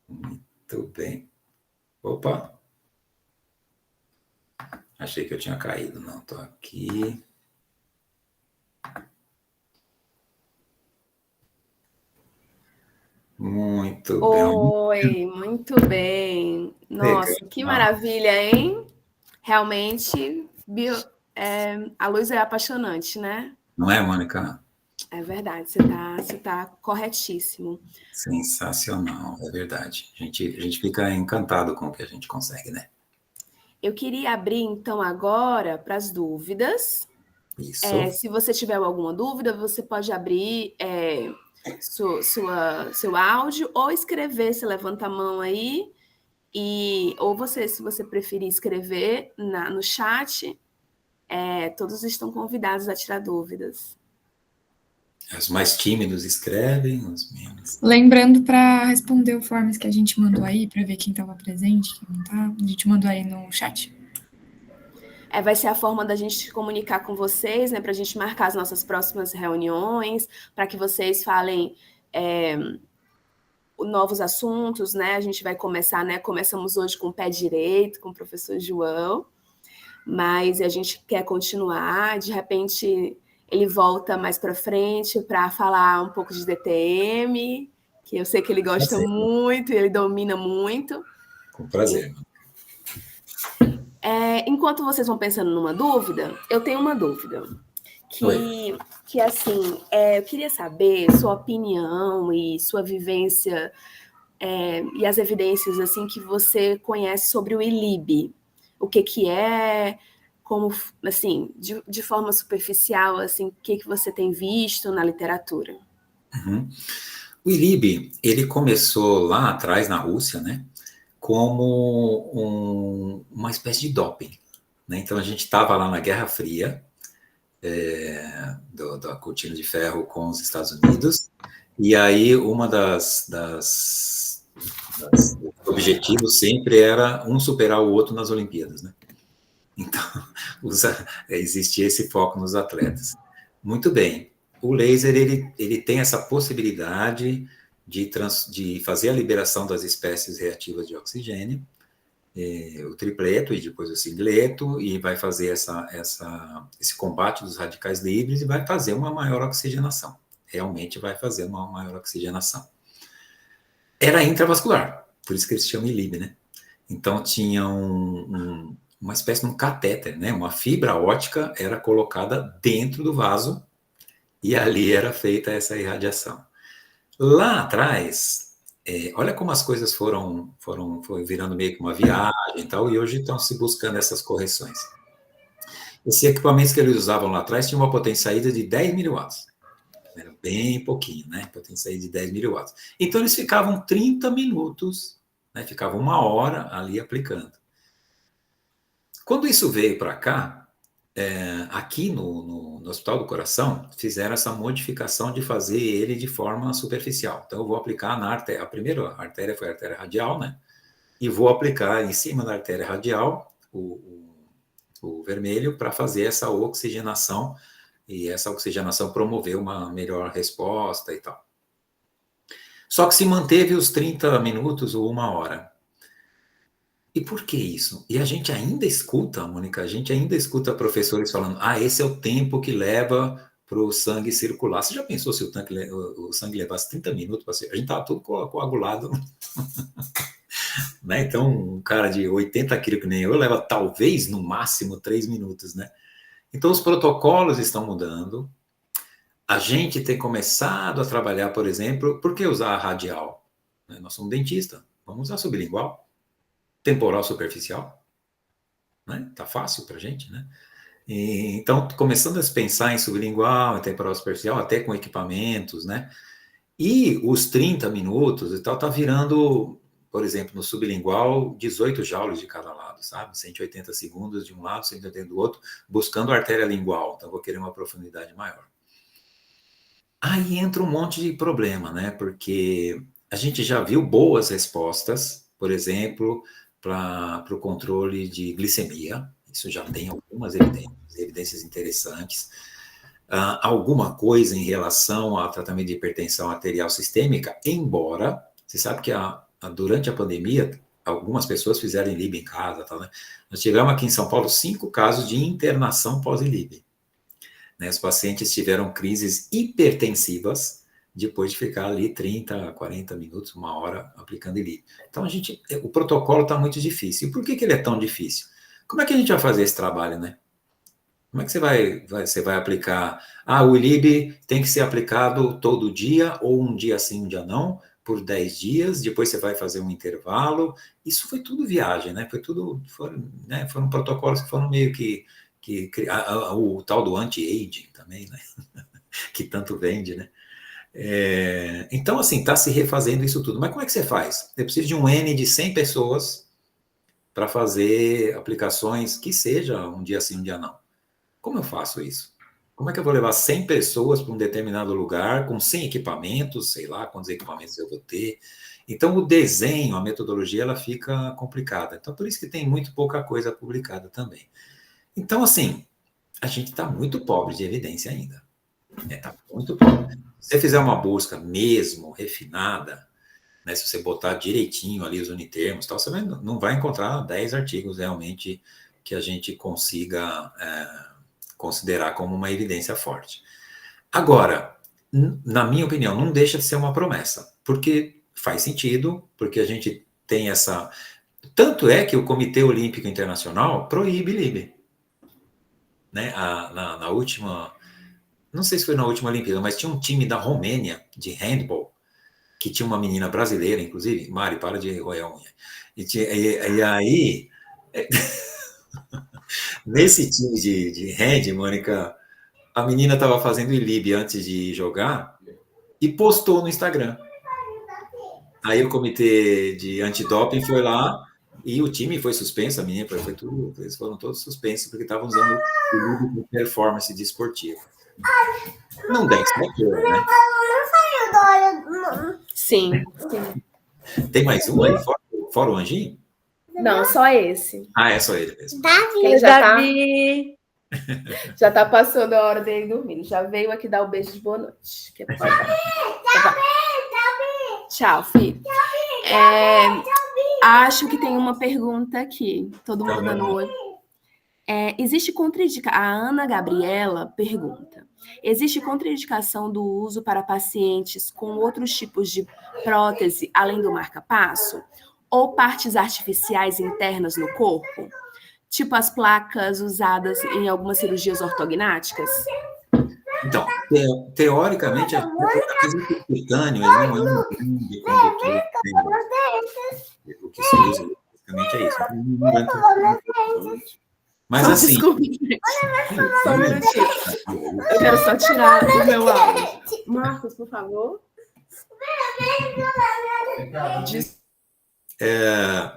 Muito bem. Opa! Achei que eu tinha caído. Não, estou aqui. Muito bem. Oi, muito bem. Nossa, Legal. que maravilha, hein? Realmente, a luz é apaixonante, né? Não é, Mônica? É verdade, você tá corretíssimo. Sensacional, é verdade. A gente fica encantado com o que a gente consegue, né? Eu queria abrir, então, agora para as dúvidas. Isso. Se você tiver alguma dúvida, você pode abrir seu áudio ou escrever, você levanta a mão aí, ou você, se você preferir escrever no chat, todos estão convidados a tirar dúvidas. Os mais tímidos escrevem, os menos. Lembrando para responder o forms que a gente mandou aí, para ver quem estava presente, quem não tá, a gente mandou aí no chat. Vai ser a forma da gente se comunicar com vocês, né, para a gente marcar as nossas próximas reuniões, para que vocês falem novos assuntos, né? A gente vai começar, né? Começamos hoje com o pé direito, com o professor João, mas a gente quer continuar. De repente, ele volta mais para frente para falar um pouco de DTM, que eu sei que ele gosta muito e ele domina muito. Com prazer. Enquanto vocês vão pensando numa dúvida, eu tenho uma dúvida. Que assim, eu queria saber sua opinião e sua vivência e as evidências assim que você conhece sobre o ILIB. O que é, como, assim, de forma superficial, assim, o que você tem visto na literatura? Uhum. O ILIB, ele começou lá atrás na Rússia, né? Como uma espécie de doping, né? Então a gente estava lá na Guerra Fria, da cortina de ferro com os Estados Unidos, e aí uma das objetivos sempre era um superar o outro nas Olimpíadas, né? Então existia esse foco nos atletas. Muito bem. O laser ele tem essa possibilidade de fazer a liberação das espécies reativas de oxigênio, o tripleto e depois o singleto, e vai fazer esse combate dos radicais livres e vai fazer uma maior oxigenação. Realmente vai fazer uma maior oxigenação. Era intravascular, por isso que eles chamam ILIB, né? Então tinha uma espécie de um catéter, né? Uma fibra ótica era colocada dentro do vaso e ali era feita essa irradiação. Lá atrás, olha como as coisas foram virando meio que uma viagem e tal, e hoje estão se buscando essas correções. Esses equipamentos que eles usavam lá atrás tinham uma potência saída de 10 miliwatts. Era bem pouquinho, né? Potência saída de 10 miliwatts. Então, eles ficavam 30 minutos, né? Ficavam 1 hora ali aplicando. Quando isso veio para cá, aqui no Hospital do Coração, fizeram essa modificação de fazer ele de forma superficial. Então, eu vou aplicar na artéria. A primeira artéria foi a artéria radial, né? E vou aplicar em cima da artéria radial o vermelho para fazer essa oxigenação, e essa oxigenação promover uma melhor resposta e tal. Só que se manteve os 30 minutos ou 1 hora. E por que isso? E a gente ainda escuta, Mônica, a gente ainda escuta professores falando, esse é o tempo que leva para o sangue circular. Você já pensou se o sangue levasse 30 minutos para ser? A gente estava tudo coagulado. Né? Então, um cara de 80 quilos que nem eu leva talvez, no máximo, 3 minutos, né? Então, os protocolos estão mudando. A gente tem começado a trabalhar, por exemplo, por que usar a radial? Nós somos dentistas, vamos usar sublingual. Temporal superficial, né? Tá fácil para a gente, né? Então, começando a pensar em sublingual, em temporal superficial, até com equipamentos, né? E os 30 minutos e tal, tá virando, por exemplo, no sublingual, 18 joules de cada lado, sabe? 180 segundos de um lado, 180 do outro, buscando a artéria lingual. Então, vou querer uma profundidade maior. Aí entra um monte de problema, né? Porque a gente já viu boas respostas, por exemplo, para o controle de glicemia. Isso já tem algumas evidências interessantes. Alguma coisa em relação ao tratamento de hipertensão arterial sistêmica, embora, você sabe que durante a pandemia, algumas pessoas fizeram INLIB em casa, tá, né? Nós tivemos aqui em São Paulo 5 casos de internação pós-INLIB. Né? Os pacientes tiveram crises hipertensivas, depois de ficar ali 30, 40 minutos, 1 hora, aplicando INLIB. Então, o protocolo está muito difícil. E por que ele é tão difícil? Como é que a gente vai fazer esse trabalho, né? Como é que você vai aplicar? O INLIB tem que ser aplicado todo dia, ou um dia sim, um dia não, por 10 dias, depois você vai fazer um intervalo. Isso foi tudo viagem, né? Foram protocolos que foram meio que o tal do anti-aging também, né? Que tanto vende, né? Então, assim, está se refazendo isso tudo. Mas como é que você faz? Eu preciso de um N de 100 pessoas para fazer aplicações que seja um dia sim, um dia não. Como eu faço isso? Como é que eu vou levar 100 pessoas para um determinado lugar com 100 equipamentos, sei lá quantos equipamentos eu vou ter? Então, o desenho, a metodologia, ela fica complicada. Então, por isso que tem muito pouca coisa publicada também. Então, assim, a gente está muito pobre de evidência ainda. Está muito pobre. Se você fizer uma busca mesmo refinada, né, se você botar direitinho ali os unitermos, tal, você não vai encontrar 10 artigos realmente que a gente consiga considerar como uma evidência forte. Agora, na minha opinião, não deixa de ser uma promessa, porque faz sentido, porque a gente tem essa... Tanto é que o Comitê Olímpico Internacional proíbe INLIB. Né? Na última... Não sei se foi na última Olimpíada, mas tinha um time da Romênia, de handball, que tinha uma menina brasileira, inclusive. Mari, para de roer a unha. E aí... Nesse time de hand, Mônica, a menina estava fazendo INLIB antes de jogar e postou no Instagram. Aí o comitê de antidoping foi lá e o time foi suspenso, a menina foi tudo, eles foram todos suspensos porque estavam usando o INLIB de performance desportiva. Não deve ser aquilo, né? Sim. Tem mais um aí, fora o anjinho? Não, só esse. É só ele mesmo. Davi! Já tá passando a hora dele dormir. Já veio aqui dar o beijo de boa noite. Tchau, filho. Acho que tem uma pergunta aqui. Todo mundo dando oi. Existe contraindicação? A Ana Gabriela pergunta: existe contraindicação do uso para pacientes com outros tipos de prótese, além do marca-passo? Ou partes artificiais internas no corpo? Tipo as placas usadas em algumas cirurgias ortognáticas? Então, teoricamente, a titânio não é um grande condutor. O que se usa, basicamente, é isso. Mas assim... Desculpa, gente. Só um minutinho. Eu quero só tirar o meu áudio. Marcos, por favor.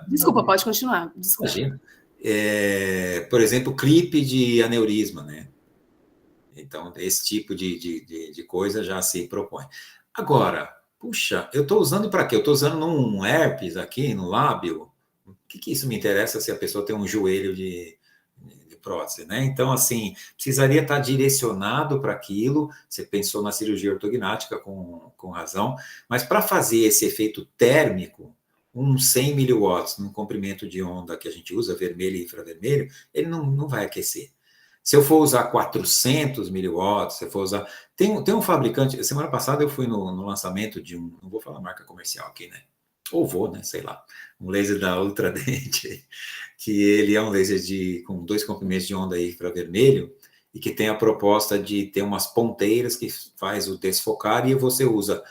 Desculpa, pode continuar. Desculpa. Imagina. por exemplo, clipe de aneurisma, né? Então, esse tipo de coisa já se propõe. Agora, puxa, eu estou usando para quê? Eu estou usando num herpes aqui, no lábio. O que isso me interessa se a pessoa tem um joelho de prótese, né? Então, assim, precisaria estar direcionado para aquilo. Você pensou na cirurgia ortognática com razão, mas para fazer esse efeito térmico, um 100 miliwatts num comprimento de onda que a gente usa, vermelho e infravermelho, ele não vai aquecer. Se eu for usar 400 miliwatts, se eu for usar... Tem um fabricante... Semana passada eu fui no lançamento de um... Não vou falar marca comercial aqui, né? Ou vou, né? Sei lá. Um laser da Ultradent, que ele é um laser com 2 comprimentos de onda infravermelho e que tem a proposta de ter umas ponteiras que faz o desfocar e você usa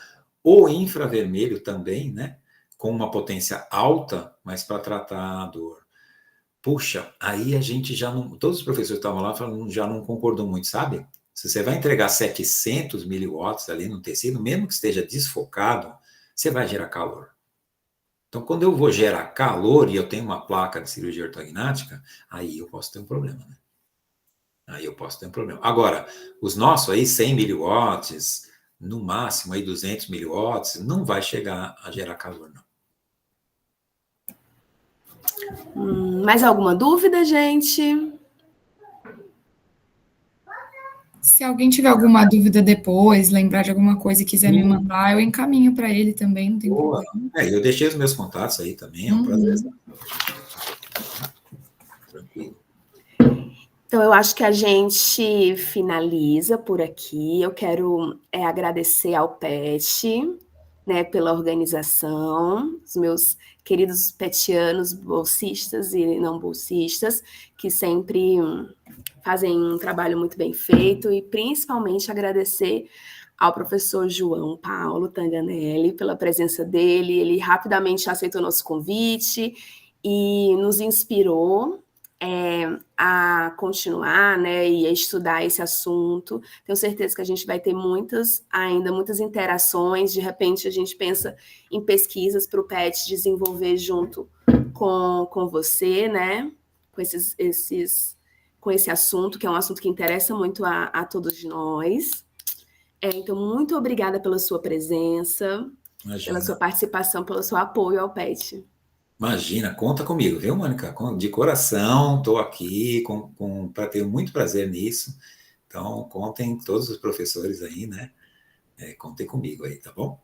o infravermelho também, né? Com uma potência alta, mas para tratar a dor. Puxa, aí a gente já não... Todos os professores que estavam lá já não concordam muito, sabe? Se você vai entregar 700 miliwatts ali no tecido, mesmo que esteja desfocado, você vai gerar calor. Então, quando eu vou gerar calor e eu tenho uma placa de cirurgia ortognática, aí eu posso ter um problema, né? Aí eu posso ter um problema. Agora, os nossos aí, 100 miliwatts, no máximo aí 200 miliwatts, não vai chegar a gerar calor, não. Mais alguma dúvida, gente? Se alguém tiver alguma dúvida depois, lembrar de alguma coisa e quiser me mandar, eu encaminho para ele também, não tem Boa. problema. Eu deixei os meus contatos aí também, é um prazer. Tranquilo. Então, eu acho que a gente finaliza por aqui. Eu quero agradecer ao PET, né, pela organização, os meus queridos petianos, bolsistas e não bolsistas, que sempre fazem um trabalho muito bem feito, e principalmente agradecer ao professor João Paulo Tanganelli pela presença dele. Ele rapidamente aceitou nosso convite e nos inspirou a continuar, né, e a estudar esse assunto. Tenho certeza que a gente vai ter muitas interações. De repente, a gente pensa em pesquisas para o PET desenvolver junto com você, né, com esse assunto, que é um assunto que interessa muito a todos nós. Então, muito obrigada pela sua presença, pela sua participação, pelo seu apoio ao PET. Imagina, conta comigo, viu, Mônica? De coração, estou aqui para ter muito prazer nisso. Então, contem todos os professores aí, né? Contem comigo aí, tá bom?